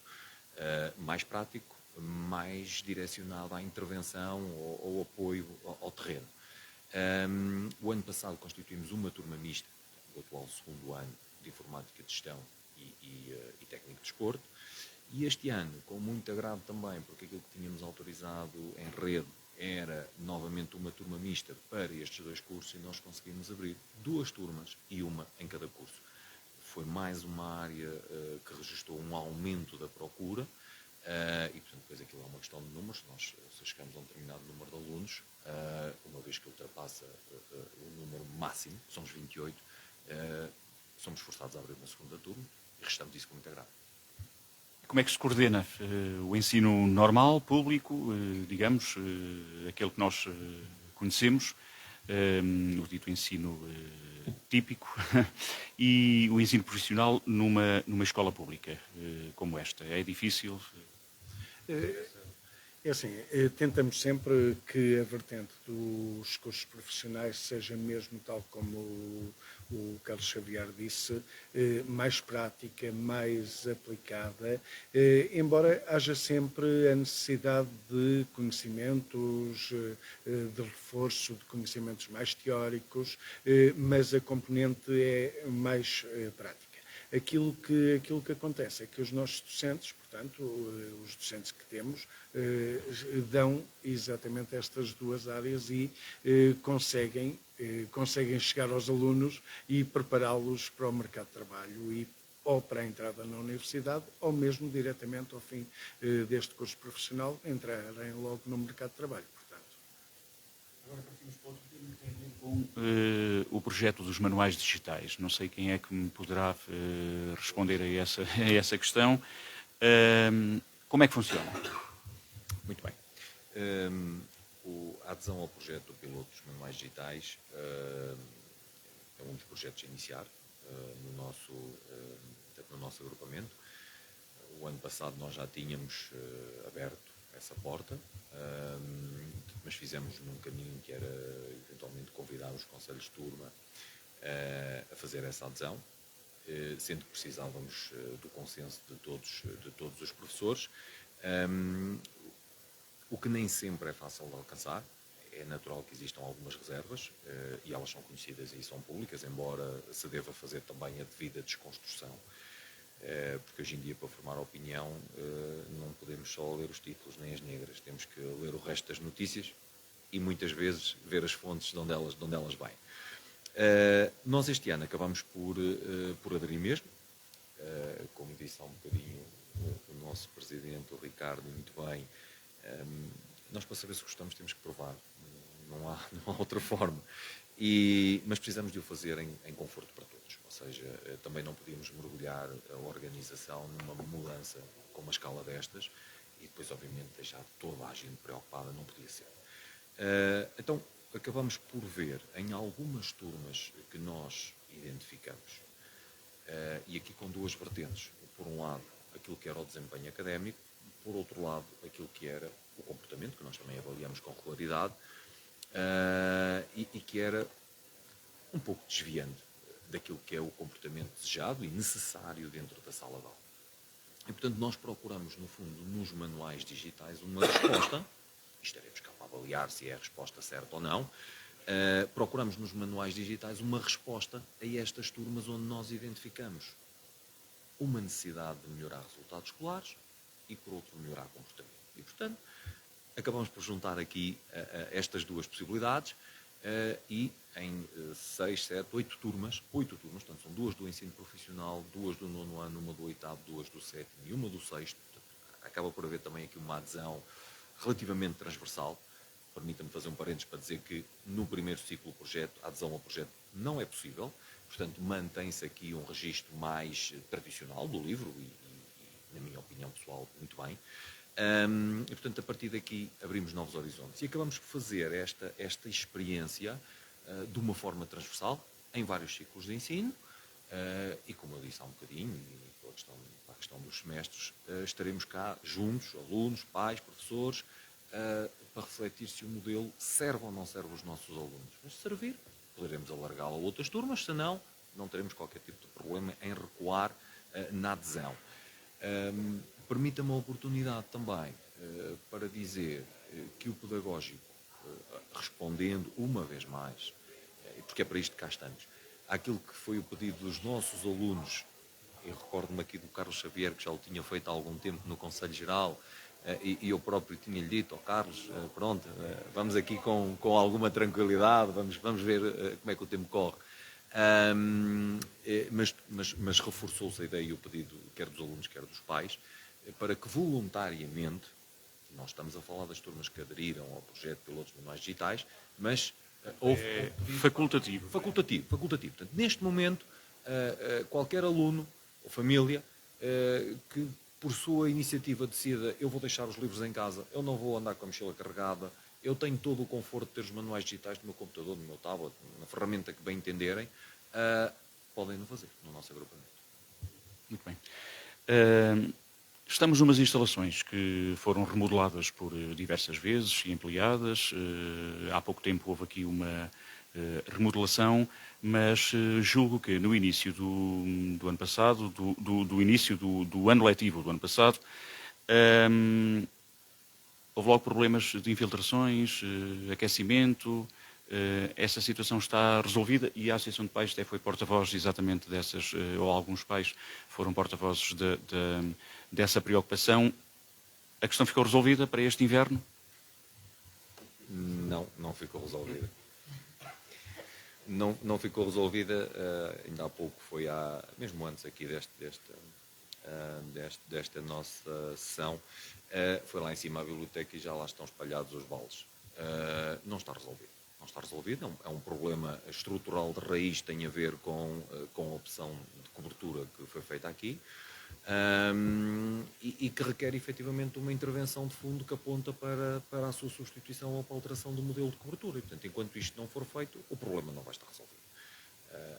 mais prático, mais direcionado à intervenção ou apoio ao terreno. O ano passado constituímos uma turma mista, o atual 2º ano de informática de gestão e técnico de desporto, e este ano, com muito agrado também, porque aquilo que tínhamos autorizado em rede era novamente uma turma mista para estes 2 cursos e nós conseguimos abrir 2 turmas e uma em cada curso. Foi mais uma área que registrou um aumento da procura e, portanto, depois aquilo é uma questão de números. Nós, se chegamos a um determinado número de alunos, uma vez que ultrapassa o número máximo, são os 28, somos forçados a abrir uma 2ª turma e restamos isso com muito agrado. Como é que se coordena o ensino normal, público, digamos, aquele que nós conhecemos, o dito ensino típico, e o ensino profissional numa escola pública como esta? É difícil? É assim, tentamos sempre que a vertente dos cursos profissionais seja mesmo, tal como o Carlos Xavier disse, mais prática, mais aplicada, embora haja sempre a necessidade de conhecimentos, de reforço de conhecimentos mais teóricos, mas a componente é mais prática. Aquilo que acontece é que os nossos docentes, portanto, os docentes que temos, dão exatamente estas 2 áreas e conseguem chegar aos alunos e prepará-los para o mercado de trabalho e ou para a entrada na universidade ou mesmo diretamente ao fim deste curso profissional entrarem logo no mercado de trabalho. Agora partimos para outro tema que tem a ver com o projeto dos manuais digitais. Não sei quem é que me poderá responder a essa questão. Como é que funciona? Muito bem. A adesão ao projeto do piloto dos manuais digitais é um dos projetos a iniciar no nosso agrupamento. O ano passado nós já tínhamos aberto essa porta, mas fizemos num caminho que era eventualmente convidar os conselhos de turma a fazer essa adesão, sendo que precisávamos do consenso de todos os professores, o que nem sempre é fácil de alcançar. É natural que existam algumas reservas e elas são conhecidas e são públicas, embora se deva fazer também a devida desconstrução, porque hoje em dia, para formar opinião, não podemos só ler os títulos nem as negras, temos que ler o resto das notícias e muitas vezes ver as fontes de onde elas vêm. Nós este ano acabamos por aderir mesmo, como disse há um bocadinho o nosso presidente, o Ricardo, muito bem. Nós, para saber se gostamos, temos que provar, não há outra forma, mas precisamos de o fazer em conforto para todos, ou seja, também não podíamos mergulhar a organização numa mudança com uma escala destas e depois, obviamente, deixar toda a gente preocupada, não podia ser. Então, acabamos por ver em algumas turmas que nós identificamos, e aqui com 2 vertentes, por um lado, aquilo que era o desempenho académico, por outro lado, aquilo que era o comportamento, que nós também avaliamos com regularidade, e que era um pouco desviante daquilo que é o comportamento desejado e necessário dentro da sala de aula. E, portanto, nós procuramos, no fundo, nos manuais digitais, uma resposta, e estaremos cá para avaliar se é a resposta certa ou não, procuramos nos manuais digitais uma resposta a estas turmas onde nós identificamos uma necessidade de melhorar resultados escolares e, por outro, melhorar comportamento. E, portanto, acabamos por juntar aqui estas duas possibilidades e em 6, 7, 8 turmas, portanto, são 2 do ensino profissional, 2 do 9º ano, 1 do 8º, 2 do 7º e 1 do 6º. Portanto, acaba por haver também aqui uma adesão relativamente transversal. Permita-me fazer um parênteses para dizer que no primeiro ciclo do projeto, a adesão ao projeto não é possível, portanto, mantém-se aqui um registro mais tradicional do livro e, na minha opinião pessoal, muito bem. E, portanto, a partir daqui abrimos novos horizontes e acabamos por fazer esta experiência de uma forma transversal, em vários ciclos de ensino, e como eu disse há um bocadinho, e para a questão dos semestres, estaremos cá juntos, alunos, pais, professores, para refletir se o modelo serve ou não serve os nossos alunos. Mas se servir, poderemos alargá-lo a outras turmas, senão não teremos qualquer tipo de problema em recuar na adesão. Permita-me a oportunidade também para dizer que o pedagógico, respondendo uma vez mais, porque é para isto que cá estamos, àquilo que foi o pedido dos nossos alunos, eu recordo-me aqui do Carlos Xavier, que já o tinha feito há algum tempo no Conselho Geral, e eu próprio tinha-lhe dito, Carlos, pronto, vamos aqui com alguma tranquilidade, vamos ver como é que o tempo corre. Mas reforçou-se a ideia e o pedido, quer dos alunos, quer dos pais, para que voluntariamente, nós estamos a falar das turmas que aderiram ao projeto Pilotos Manuais Digitais, mas houve... Facultativo. Facultativo. Portanto, neste momento, qualquer aluno ou família que por sua iniciativa decida, eu vou deixar os livros em casa, eu não vou andar com a mochila carregada, eu tenho todo o conforto de ter os manuais digitais no meu computador, no meu tablet, na ferramenta que bem entenderem, podem-no fazer no nosso agrupamento. Muito bem. Estamos numas instalações que foram remodeladas por diversas vezes e ampliadas. Há pouco tempo houve aqui uma remodelação, mas julgo que no início do ano passado, do início do ano letivo do ano passado, houve logo problemas de infiltrações, aquecimento. Essa situação está resolvida e a Associação de Pais até foi porta-voz exatamente dessas, ou alguns pais foram porta-vozes dessa preocupação. A questão ficou resolvida para este inverno? Não ficou resolvida. Não ficou resolvida, ainda há pouco foi mesmo antes aqui desta nossa sessão, foi lá em cima à biblioteca e já lá estão espalhados os baldes. Não está resolvido. Não está resolvido, é um problema estrutural de raiz, tem a ver com a opção de cobertura que foi feita aqui, e que requer efetivamente uma intervenção de fundo que aponta para a sua substituição ou para a alteração do modelo de cobertura. E, portanto, enquanto isto não for feito, o problema não vai estar resolvido.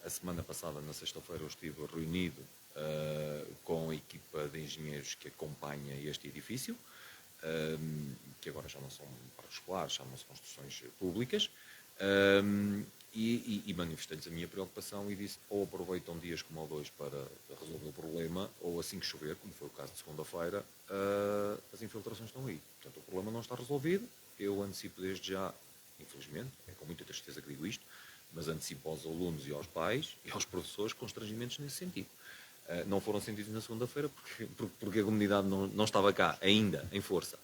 A semana passada, na sexta-feira, eu estive reunido com a equipa de engenheiros que acompanha este edifício, que agora já não são bairros escolares, chamam-se construções públicas, e manifestei-lhes a minha preocupação e disse, ou aproveitam dias como ou 2 para resolver o problema, ou assim que chover, como foi o caso de segunda-feira, as infiltrações estão aí. Portanto, o problema não está resolvido. Eu antecipo desde já, infelizmente, é com muita tristeza que digo isto, mas antecipo aos alunos e aos pais e aos professores constrangimentos nesse sentido. Não foram sentidos na segunda-feira porque a comunidade não estava cá ainda, em força.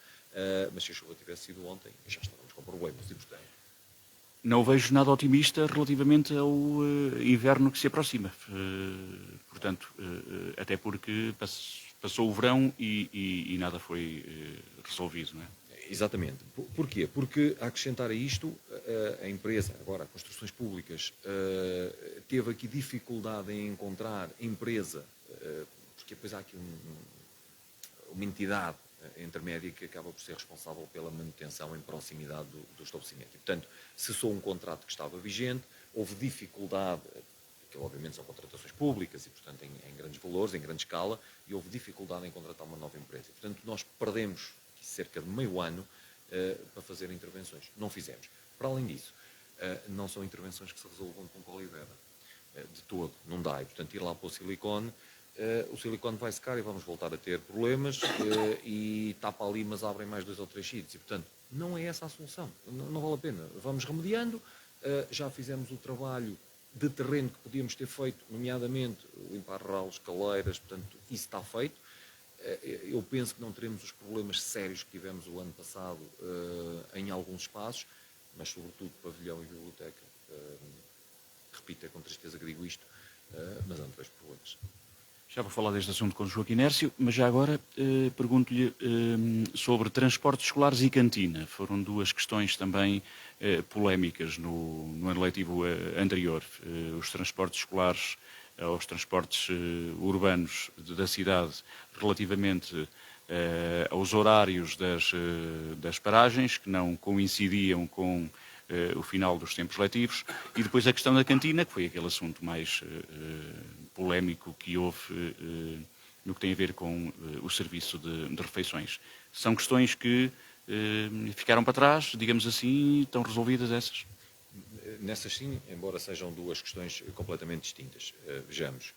Mas se a chuva tivesse sido ontem, já estávamos com problemas. E, portanto, Não vejo nada otimista relativamente ao inverno que se aproxima. Portanto, até porque passou o verão e nada foi resolvido, não é? Exatamente. Porquê? Porque, a acrescentar a isto, a empresa, agora, a Construções Públicas, teve aqui dificuldade em encontrar empresa, porque depois há aqui uma entidade intermédia que acaba por ser responsável pela manutenção em proximidade do estabelecimento. E, portanto, cessou um contrato que estava vigente, houve dificuldade, porque obviamente são contratações públicas e, portanto, em grandes valores, em grande escala, e houve dificuldade em contratar uma nova empresa. E, portanto, nós perdemos cerca de meio ano para fazer intervenções. Não fizemos. Para além disso, não são intervenções que se resolvam com cola e veda. De todo, não dá. E, portanto, ir lá para o silicone vai secar e vamos voltar a ter problemas e tapa ali, mas abrem mais 2 ou 3 sítios. E, portanto, não é essa a solução. Não vale a pena. Vamos remediando. Já fizemos o trabalho de terreno que podíamos ter feito, nomeadamente limpar ralos, caleiras, portanto, isso está feito. eu penso que não teremos os problemas sérios que tivemos o ano passado em alguns espaços, mas sobretudo pavilhão e biblioteca. Repito, é com tristeza que digo isto, mas não vejo problemas. Já vou falar deste assunto com o Joaquim Nércio, mas já agora pergunto-lhe sobre transportes escolares e cantina. Foram duas questões também polémicas no ano letivo anterior. Os transportes escolares aos transportes urbanos da cidade relativamente aos horários das paragens, que não coincidiam com o final dos tempos letivos, e depois a questão da cantina, que foi aquele assunto mais polémico que houve no que tem a ver com o serviço de refeições. São questões que ficaram para trás, digamos assim, estão resolvidas essas? Nessas sim, embora sejam duas questões completamente distintas. Vejamos.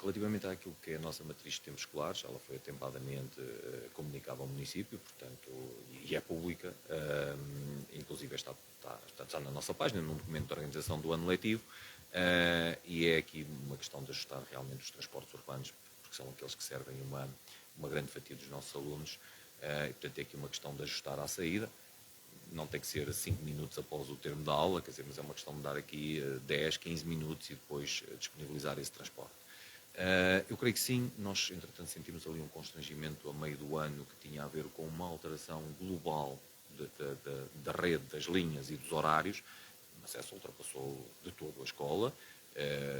Relativamente àquilo que é a nossa matriz de tempos escolares, ela foi atempadamente comunicada ao município, portanto, e é pública, inclusive está na nossa página, num documento de organização do ano letivo, e é aqui uma questão de ajustar realmente os transportes urbanos, porque são aqueles que servem uma grande fatia dos nossos alunos, e portanto é aqui uma questão de ajustar à saída. Não tem que ser 5 minutos após o termo da aula, quer dizer, mas é uma questão de dar aqui 10, 15 minutos e depois disponibilizar esse transporte. Eu creio que sim, nós entretanto sentimos ali um constrangimento a meio do ano que tinha a ver com uma alteração global da rede, das linhas e dos horários, mas essa ultrapassou de todo a escola,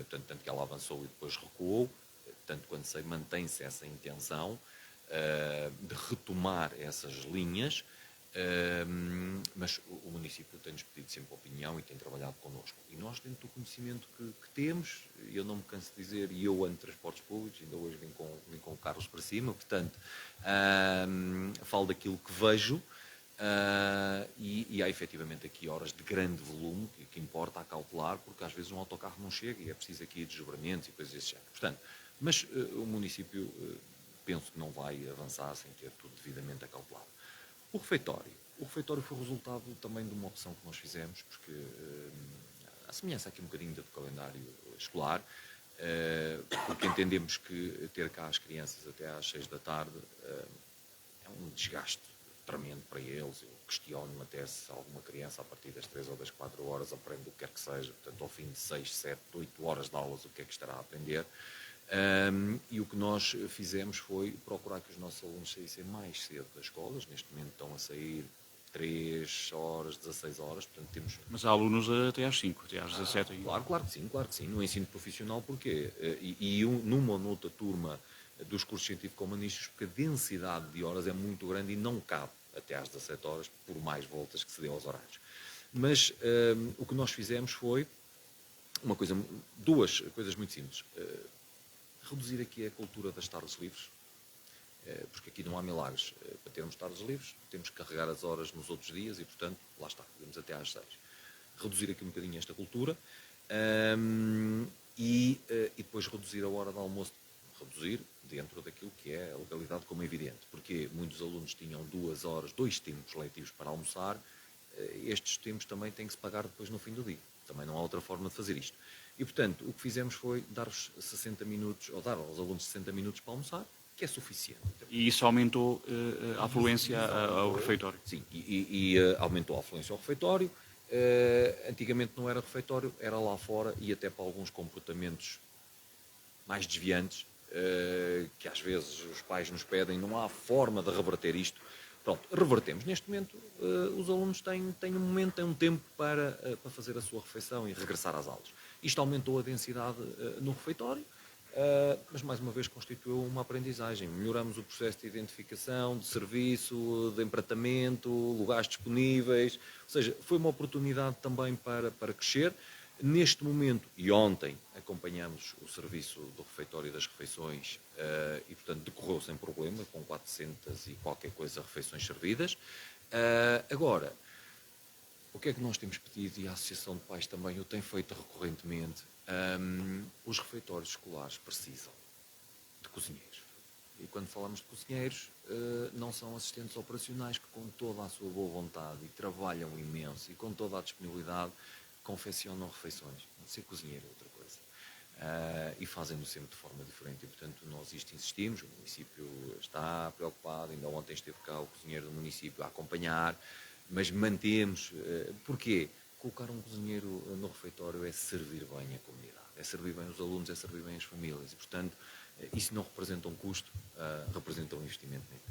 tanto que ela avançou e depois recuou, tanto quanto sei mantém-se essa intenção de retomar essas linhas, mas o município tem-nos pedido sempre opinião e tem trabalhado connosco. E nós, dentro do conhecimento que temos, eu não me canso de dizer, e eu ando de transportes públicos, ainda hoje vim com carros para cima, portanto, falo daquilo que vejo, e há efetivamente aqui horas de grande volume que importa acautelar, porque às vezes um autocarro não chega e é preciso aqui desdobramentos e coisas desse género. Portanto, mas o município penso que não vai avançar sem ter tudo devidamente acautelado. O refeitório foi resultado também de uma opção que nós fizemos, porque a semelhança aqui um bocadinho do calendário escolar, porque entendemos que ter cá as crianças até às 6 da tarde é um desgaste tremendo para eles. Eu questiono-me até se alguma criança a partir das 3 ou das 4 horas aprende o que quer que seja, portanto ao fim de 6, 7, 8 horas de aulas o que é que estará a aprender. E o que nós fizemos foi procurar que os nossos alunos saíssem mais cedo das escolas. Neste momento estão a sair 3 horas, 16 horas, portanto temos... Mas há alunos até às 5, até às 17. Claro que sim. No ensino profissional, porquê? Numa ou noutra turma dos cursos científico-humanísticos, porque a densidade de horas é muito grande e não cabe até às 17 horas, por mais voltas que se dê aos horários. Mas o que nós fizemos foi duas coisas muito simples. Reduzir aqui a cultura das tardes livres, porque aqui não há milagres. Para termos tardes livres, temos que carregar as horas nos outros dias e, portanto, lá está, podemos até às 6. Reduzir aqui um bocadinho esta cultura e depois reduzir a hora de almoço. Reduzir dentro daquilo que é a legalidade, como é evidente, porque muitos alunos tinham 2 horas, 2 tempos letivos para almoçar. Estes tempos também têm que se pagar depois no fim do dia. Também não há outra forma de fazer isto. E, portanto, o que fizemos foi dar-vos 60 minutos, ou dar aos alunos 60 minutos para almoçar, que é suficiente. E isso aumentou a afluência ao refeitório? Sim, e aumentou a afluência ao refeitório. Antigamente não era refeitório, era lá fora, e até para alguns comportamentos mais desviantes, que às vezes os pais nos pedem, não há forma de reverter isto. Pronto, revertemos. Neste momento, os alunos têm um momento, têm um tempo para fazer a sua refeição e regressar às aulas. Isto aumentou a densidade no refeitório, mas mais uma vez constituiu uma aprendizagem. Melhoramos o processo de identificação, de serviço, de empratamento, lugares disponíveis. Ou seja, foi uma oportunidade também para crescer. Neste momento, e ontem, acompanhamos o serviço do refeitório e das refeições e, portanto, decorreu sem problema, com 400 e qualquer coisa refeições servidas. Agora, o que é que nós temos pedido, e a Associação de Pais também o tem feito recorrentemente, os refeitórios escolares precisam de cozinheiros. E quando falamos de cozinheiros, não são assistentes operacionais que, com toda a sua boa vontade e trabalham imenso e com toda a disponibilidade, confeccionam refeições. Ser cozinheiro é outra coisa. e fazem-no sempre de forma diferente. E, portanto, nós isto insistimos, o município está preocupado, ainda ontem esteve cá o cozinheiro do município a acompanhar, mas mantemos. Porquê? Colocar um cozinheiro no refeitório é servir bem a comunidade, é servir bem os alunos, é servir bem as famílias. E, portanto, isso não representa um custo, representa um investimento nele.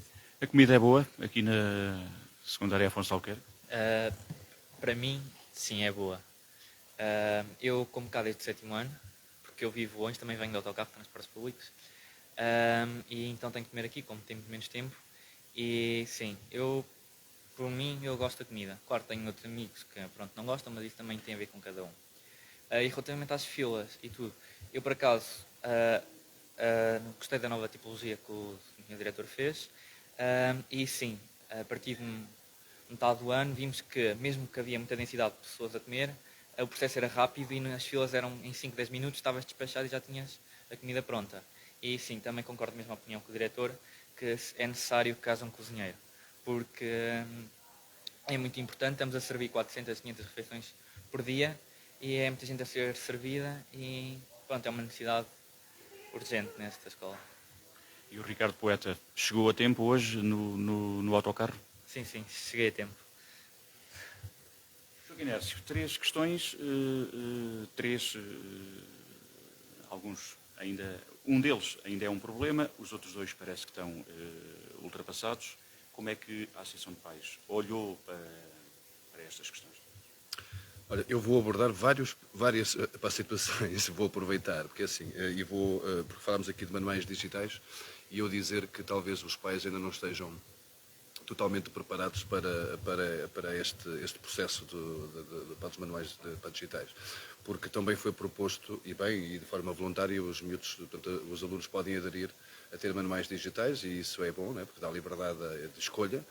A comida é boa aqui na secundária Afonso Alquerque? Para mim, sim, é boa. Eu como cá desde o 7º ano, porque eu vivo longe, também venho de autocarro, transportes públicos, e então tenho que comer aqui, como tenho menos tempo. E sim, por mim, eu gosto da comida. Claro, tenho outros amigos que pronto, não gostam, mas isso também tem a ver com cada um. E relativamente às filas e tudo, eu por acaso gostei da nova tipologia que o meu diretor fez, e sim, a partir de metade do ano vimos que, mesmo que havia muita densidade de pessoas a comer, o processo era rápido e as filas eram em 5, 10 minutos, estavas despachado e já tinhas a comida pronta. E sim, também concordo mesmo a opinião com o diretor, que é necessário que haja um cozinheiro, porque é muito importante, estamos a servir 400, 500 refeições por dia e é muita gente a ser servida e pronto, é uma necessidade urgente nesta escola. E o Ricardo Poeta chegou a tempo hoje no autocarro? Sim, cheguei a tempo. Joaquim Inércio, 3 questões, alguns ainda, um deles ainda é um problema, os outros 2 parece que estão ultrapassados. Como é que a Associação de Pais olhou para estas questões? Olha, eu vou abordar várias situações, vou aproveitar, porque assim, porque falámos aqui de manuais digitais, e eu dizer que talvez os pais ainda não estejam totalmente preparados para este processo para os manuais digitais, porque também foi proposto, e bem, e de forma voluntária, os alunos podem aderir a ter manuais digitais, e isso é bom, né, porque dá liberdade de escolha,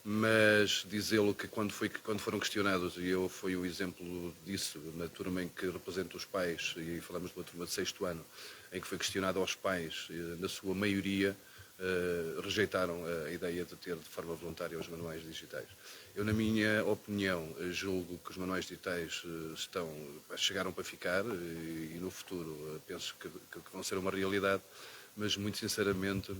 mas dizê-lo que quando foram questionados, e eu fui o exemplo disso, na turma em que represento os pais, e falamos de uma turma de 6º ano, em que foi questionado aos pais, na sua maioria, rejeitaram a ideia de ter de forma voluntária os manuais digitais. Eu, na minha opinião, julgo que os manuais digitais chegaram para ficar e no futuro penso que vão ser uma realidade, mas muito sinceramente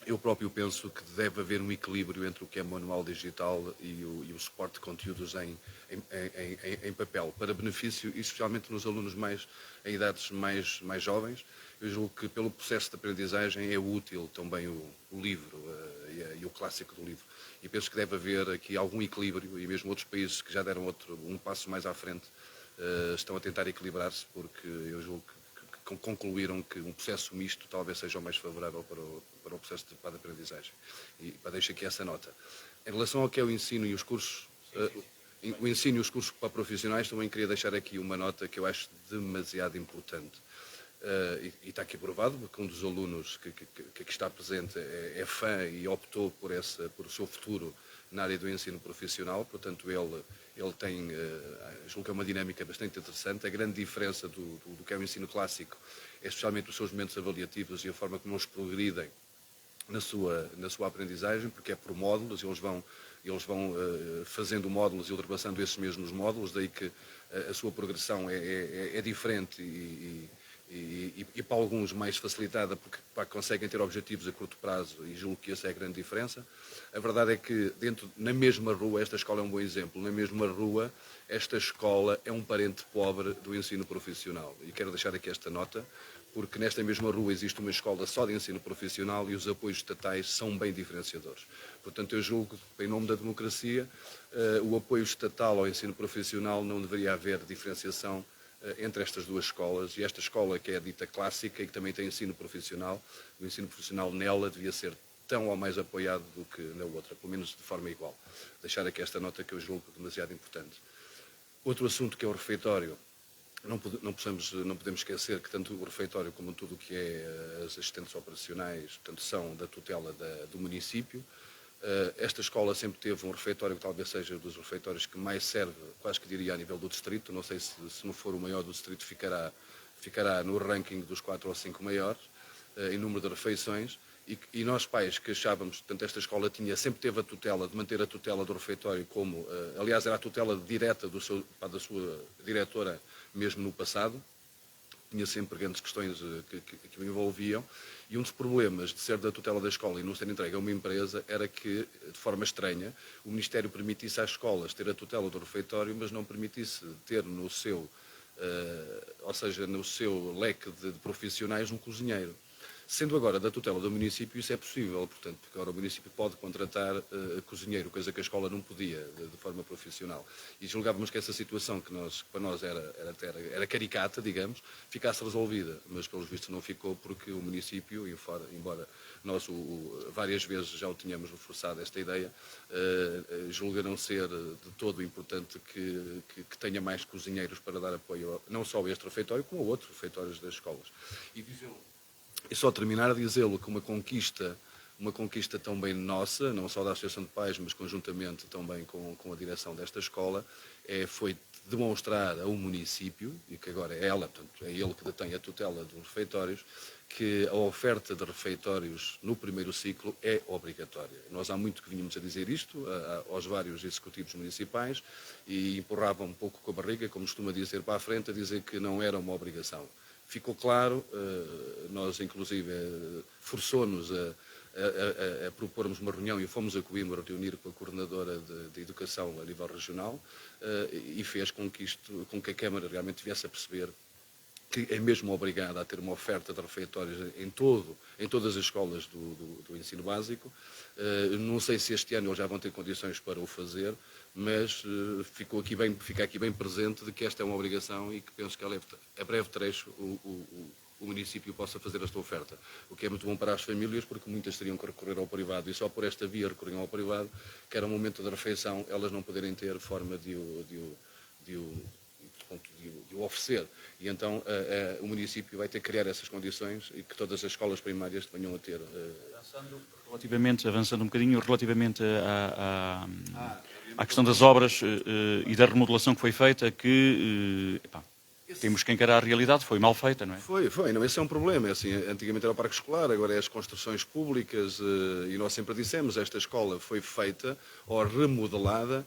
eu próprio penso que deve haver um equilíbrio entre o que é manual digital e o suporte de conteúdos em papel, para benefício, e especialmente nos alunos em idades mais jovens. Eu julgo que pelo processo de aprendizagem é útil também o livro e o clássico do livro. E penso que deve haver aqui algum equilíbrio, e mesmo outros países que já deram um passo mais à frente estão a tentar equilibrar-se, porque eu julgo que concluíram que um processo misto talvez seja o mais favorável para o processo de aprendizagem. E deixo aqui essa nota. Em relação ao que é o ensino e os cursos, o ensino e os cursos para profissionais, também queria deixar aqui uma nota que eu acho demasiado importante. E está aqui provado que um dos alunos que aqui está presente é fã e optou por o seu futuro na área do ensino profissional, portanto ele tem, julgo que é uma dinâmica bastante interessante. A grande diferença do que é o ensino clássico é especialmente os seus momentos avaliativos e a forma como eles progridem na sua aprendizagem, porque é por módulos, eles vão fazendo módulos e ultrapassando esses mesmos módulos, daí que a sua progressão é diferente e para alguns mais facilitada, porque conseguem ter objetivos a curto prazo, e julgo que essa é a grande diferença. A verdade é que na mesma rua, esta escola é um bom exemplo, na mesma rua esta escola é um parente pobre do ensino profissional, e quero deixar aqui esta nota, porque nesta mesma rua existe uma escola só de ensino profissional e os apoios estatais são bem diferenciadores. Portanto, eu julgo que, em nome da democracia, o apoio estatal ao ensino profissional não deveria haver diferenciação entre estas duas escolas, e esta escola que é a dita clássica e que também tem ensino profissional, o ensino profissional nela devia ser tão ou mais apoiado do que na outra, pelo menos de forma igual. Deixar aqui esta nota que eu julgo demasiado importante. Outro assunto que é o refeitório. Não podemos esquecer que tanto o refeitório como tudo o que é as assistentes operacionais, portanto, são da tutela do município. Esta escola sempre teve um refeitório que talvez seja um dos refeitórios que mais serve, quase que diria, a nível do distrito. Não sei se não for o maior do distrito, ficará no ranking dos 4 ou 5 maiores em número de refeições. E nós pais que achávamos, portanto, esta escola sempre teve a tutela, de manter a tutela do refeitório como, aliás, era a tutela direta da sua diretora mesmo no passado. tinha sempre grandes questões que o envolviam, e um dos problemas de ser da tutela da escola e não ser entregue a uma empresa era que, de forma estranha, o Ministério permitisse às escolas ter a tutela do refeitório, mas não permitisse ter no seu, ou seja, no seu leque de profissionais um cozinheiro. Sendo agora da tutela do município, isso é possível, portanto, porque agora o município pode contratar cozinheiro, coisa que a escola não podia, de forma profissional. E julgávamos que essa situação, que para nós era caricata, digamos, ficasse resolvida, mas pelos vistos não ficou, porque o município, embora nós várias vezes já o tínhamos reforçado esta ideia, julga não ser de todo importante que tenha mais cozinheiros para dar apoio não só a este refeitório, como a outros refeitórios das escolas. E só terminar a dizê-lo que uma conquista também nossa, não só da Associação de Pais, mas conjuntamente também com a direção desta escola, foi demonstrar ao município, e que agora portanto, é ele que detém a tutela dos refeitórios, que a oferta de refeitórios no primeiro ciclo é obrigatória. Nós há muito que vínhamos a dizer isto aos vários executivos municipais e empurravam um pouco com a barriga, como costuma dizer, para a frente, a dizer que não era uma obrigação. Ficou claro, nós inclusive forçou-nos a propormos uma reunião e fomos a Coimbra reunir com a coordenadora de educação a nível regional e fez com que a Câmara realmente viesse a perceber que é mesmo obrigada a ter uma oferta de refeitórios em todas as escolas do ensino básico. Não sei se este ano eles já vão ter condições para o fazer, mas fica aqui bem presente de que esta é uma obrigação e que penso que a breve trecho o município possa fazer esta oferta. O que é muito bom para as famílias, porque muitas teriam que recorrer ao privado e só por esta via recorriam ao privado, que era o momento da refeição, elas não poderem ter forma de o oferecer. E então o município vai ter que criar essas condições e que todas as escolas primárias venham a ter. Avançando um bocadinho, relativamente à questão das obras e da remodelação que foi feita, que temos que encarar a realidade, foi mal feita, não é? Foi, não, esse é um problema. Assim, antigamente era o parque escolar, agora é as construções públicas e nós sempre dissemos, esta escola foi feita ou remodelada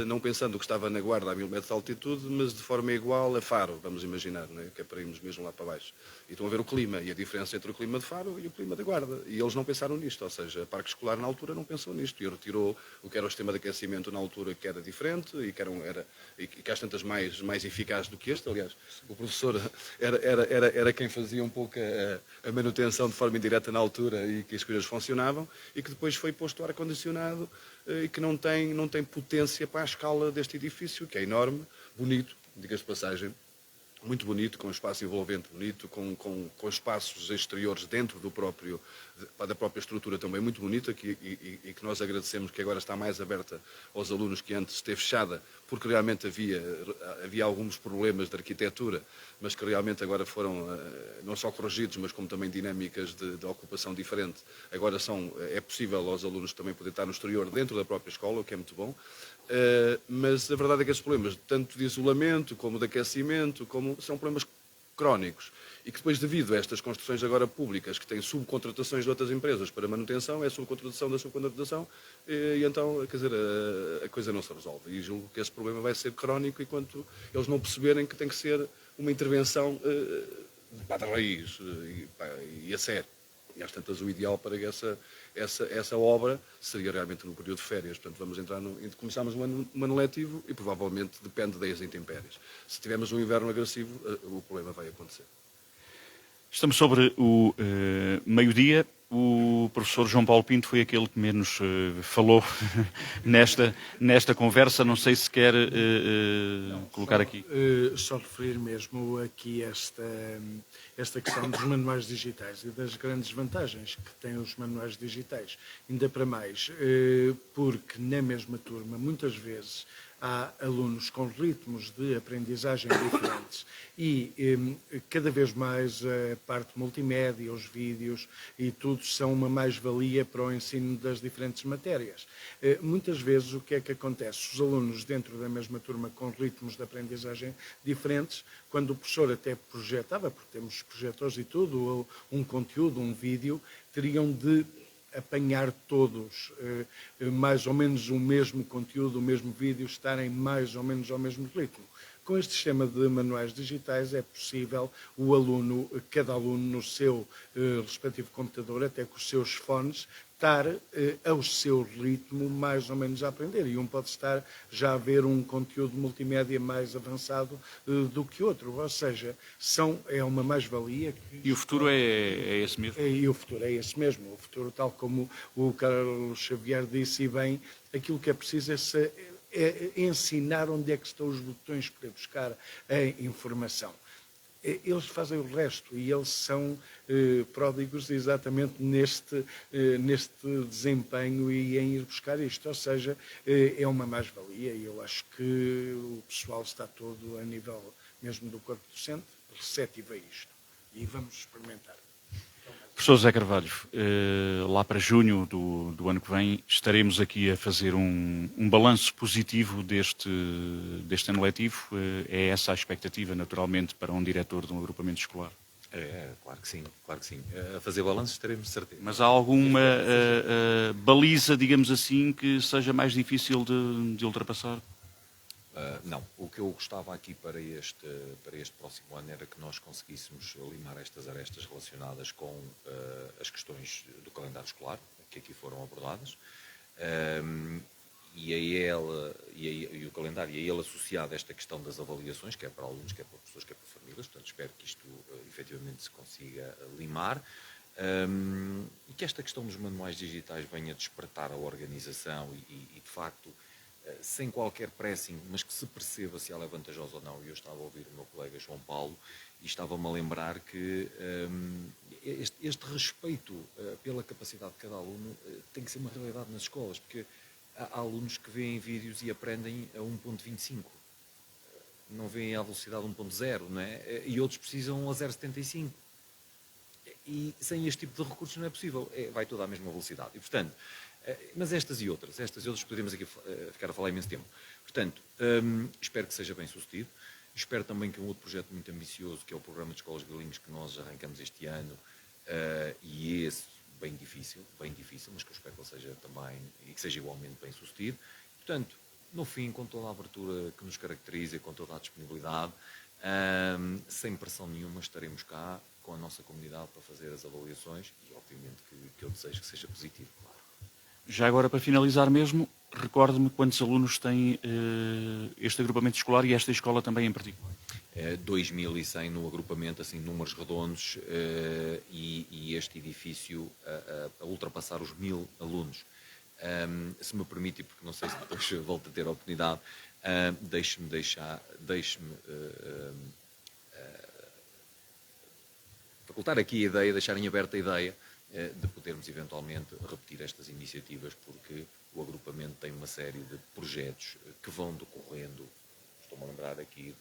não pensando que estava na Guarda a 1000 metros de altitude, mas de forma igual a Faro, vamos imaginar, não é? Que é para irmos mesmo lá para baixo. E estão a ver o clima e a diferença entre o clima de Faro e o clima da Guarda. E eles não pensaram nisto, ou seja, a Parque Escolar na altura não pensou nisto e retirou o que era o sistema de aquecimento na altura, que era diferente e que às tantas mais eficaz do que este. Aliás, o professor era quem fazia um pouco a manutenção de forma indireta na altura e que as coisas funcionavam, e que depois foi posto ar-condicionado e que não tem potência para a escala deste edifício, que é enorme, bonito, diga-se de passagem, muito bonito, com um espaço envolvente bonito, com espaços exteriores dentro da própria estrutura também muito bonita, e que nós agradecemos que agora está mais aberta aos alunos, que antes esteve fechada, porque realmente havia alguns problemas de arquitetura, mas que realmente agora foram não só corrigidos, mas como também dinâmicas de ocupação diferente. Agora é possível aos alunos também poder estar no exterior, dentro da própria escola, o que é muito bom. Mas a verdade é que esses problemas, tanto de isolamento como de aquecimento, são problemas crónicos, e que depois, devido a estas construções agora públicas, que têm subcontratações de outras empresas para manutenção, é subcontratação da subcontratação, e então, quer dizer, a coisa não se resolve. E julgo que esse problema vai ser crónico enquanto eles não perceberem que tem que ser uma intervenção de raiz e a sério. E às tantas, o ideal para essa obra seria realmente no período de férias. Portanto, vamos entrar começamos um ano letivo e provavelmente depende das intempéries. Se tivermos um inverno agressivo, o problema vai acontecer. Estamos sobre o meio-dia. O professor João Paulo Pinto foi aquele que menos falou nesta conversa. Não sei se quer colocar aqui. Só referir mesmo aqui esta questão dos manuais digitais e das grandes vantagens que têm os manuais digitais. Ainda para mais, porque na mesma turma, muitas vezes, há alunos com ritmos de aprendizagem diferentes e cada vez mais a parte multimédia, os vídeos e tudo são uma mais-valia para o ensino das diferentes matérias. Muitas vezes o que é que acontece? Os alunos dentro da mesma turma com ritmos de aprendizagem diferentes, quando o professor até projetava, porque temos projetores e tudo, um conteúdo, um vídeo, teriam de apanhar todos mais ou menos o mesmo conteúdo, o mesmo vídeo, estarem mais ou menos ao mesmo ritmo. Com este sistema de manuais digitais é possível o aluno, cada aluno no seu respectivo computador, até com os seus fones, estar ao seu ritmo mais ou menos a aprender. E um pode estar já a ver um conteúdo multimédia mais avançado do que outro. Ou seja, é uma mais-valia. E o futuro é esse mesmo? E o futuro é esse mesmo. O futuro, tal como o Carlos Xavier disse e bem, aquilo que é preciso é ensinar onde é que estão os botões para buscar a informação. Eles fazem o resto e eles são pródigos exatamente neste desempenho e em ir buscar isto. Ou seja, é uma mais-valia e eu acho que o pessoal está todo a nível mesmo do corpo docente receptivo a isto. E vamos experimentar. Professor José Carvalho, lá para junho do ano que vem estaremos aqui a fazer um balanço positivo deste ano letivo. É essa a expectativa, naturalmente, para um diretor de um agrupamento escolar? Claro que sim, claro que sim. A fazer balanços estaremos de certeza. Mas há alguma baliza, digamos assim, que seja mais difícil de ultrapassar? Não, o que eu gostava aqui para este próximo ano era que nós conseguíssemos limar estas arestas relacionadas com as questões do calendário escolar, que aqui foram abordadas, e o calendário, e a ele associado a esta questão das avaliações, quer para alunos, quer para professores, quer para famílias. Portanto, espero que isto efetivamente se consiga limar. E que esta questão dos manuais digitais venha despertar a organização e de facto, sem qualquer pressing, mas que se perceba se ela é vantajosa ou não. E eu estava a ouvir o meu colega João Paulo e estava-me a lembrar que este respeito pela capacidade de cada aluno tem que ser uma realidade nas escolas, porque há alunos que veem vídeos e aprendem a 1.25, não veem a velocidade 1.0, não é? E outros precisam a 0.75. E sem este tipo de recursos não é possível, vai toda à mesma velocidade. E, portanto, mas estas e outras poderíamos aqui ficar a falar imenso tempo. Portanto, espero que seja bem sucedido. Espero também que um outro projeto muito ambicioso, que é o programa de escolas bilíngues que nós arrancamos este ano, e esse bem difícil, mas que eu espero que ele seja também, e que seja igualmente bem sucedido. Portanto, no fim, com toda a abertura que nos caracteriza, com toda a disponibilidade, sem pressão nenhuma, estaremos cá com a nossa comunidade para fazer as avaliações e, obviamente, que eu desejo que seja positivo, claro. Já agora, para finalizar mesmo, recorde-me quantos alunos tem este agrupamento escolar e esta escola também em particular? 2.100 no agrupamento, assim, números redondos, e este edifício a ultrapassar os 1.000 alunos. Se me permite, porque não sei se depois volto a ter a oportunidade, deixe-me facultar aqui a ideia, deixar em aberta a ideia de podermos eventualmente repetir estas iniciativas, porque o agrupamento tem uma série de projetos que vão decorrendo. Estou-me a lembrar aqui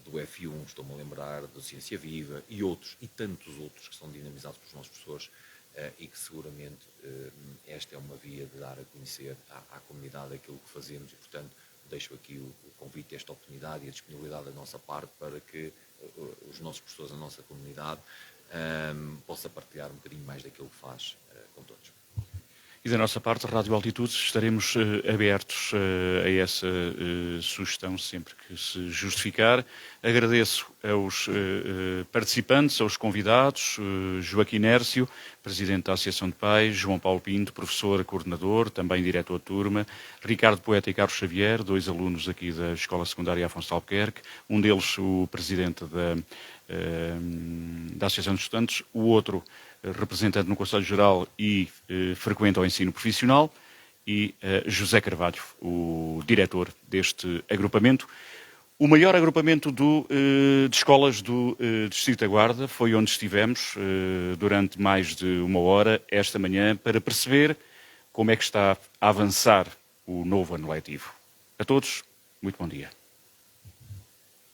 do F1, estou-me a lembrar do Ciência Viva e outros, e tantos outros que são dinamizados pelos nossos professores, e que seguramente esta é uma via de dar a conhecer à comunidade aquilo que fazemos e, portanto, deixo aqui o convite, esta oportunidade e a disponibilidade da nossa parte para que os nossos professores, a nossa comunidade, possa partilhar um bocadinho mais daquilo que faz com todos. E da nossa parte, Rádio Altitude, estaremos abertos a essa sugestão sempre que se justificar. Agradeço aos participantes, aos convidados, Joaquim Nércio, Presidente da Associação de Pais, João Paulo Pinto, professor, coordenador, também diretor de turma, Ricardo Poeta e Carlos Xavier, 2 alunos aqui da Escola Secundária Afonso de Albuquerque, um deles o Presidente da Associação de Estudantes, o outro representante no Conselho Geral e frequenta o ensino profissional, e José Carvalho, o diretor deste agrupamento. O maior agrupamento de escolas do Distrito da Guarda. Foi onde estivemos durante mais de 1 hora esta manhã para perceber como é que está a avançar o novo ano letivo. A todos, muito bom dia.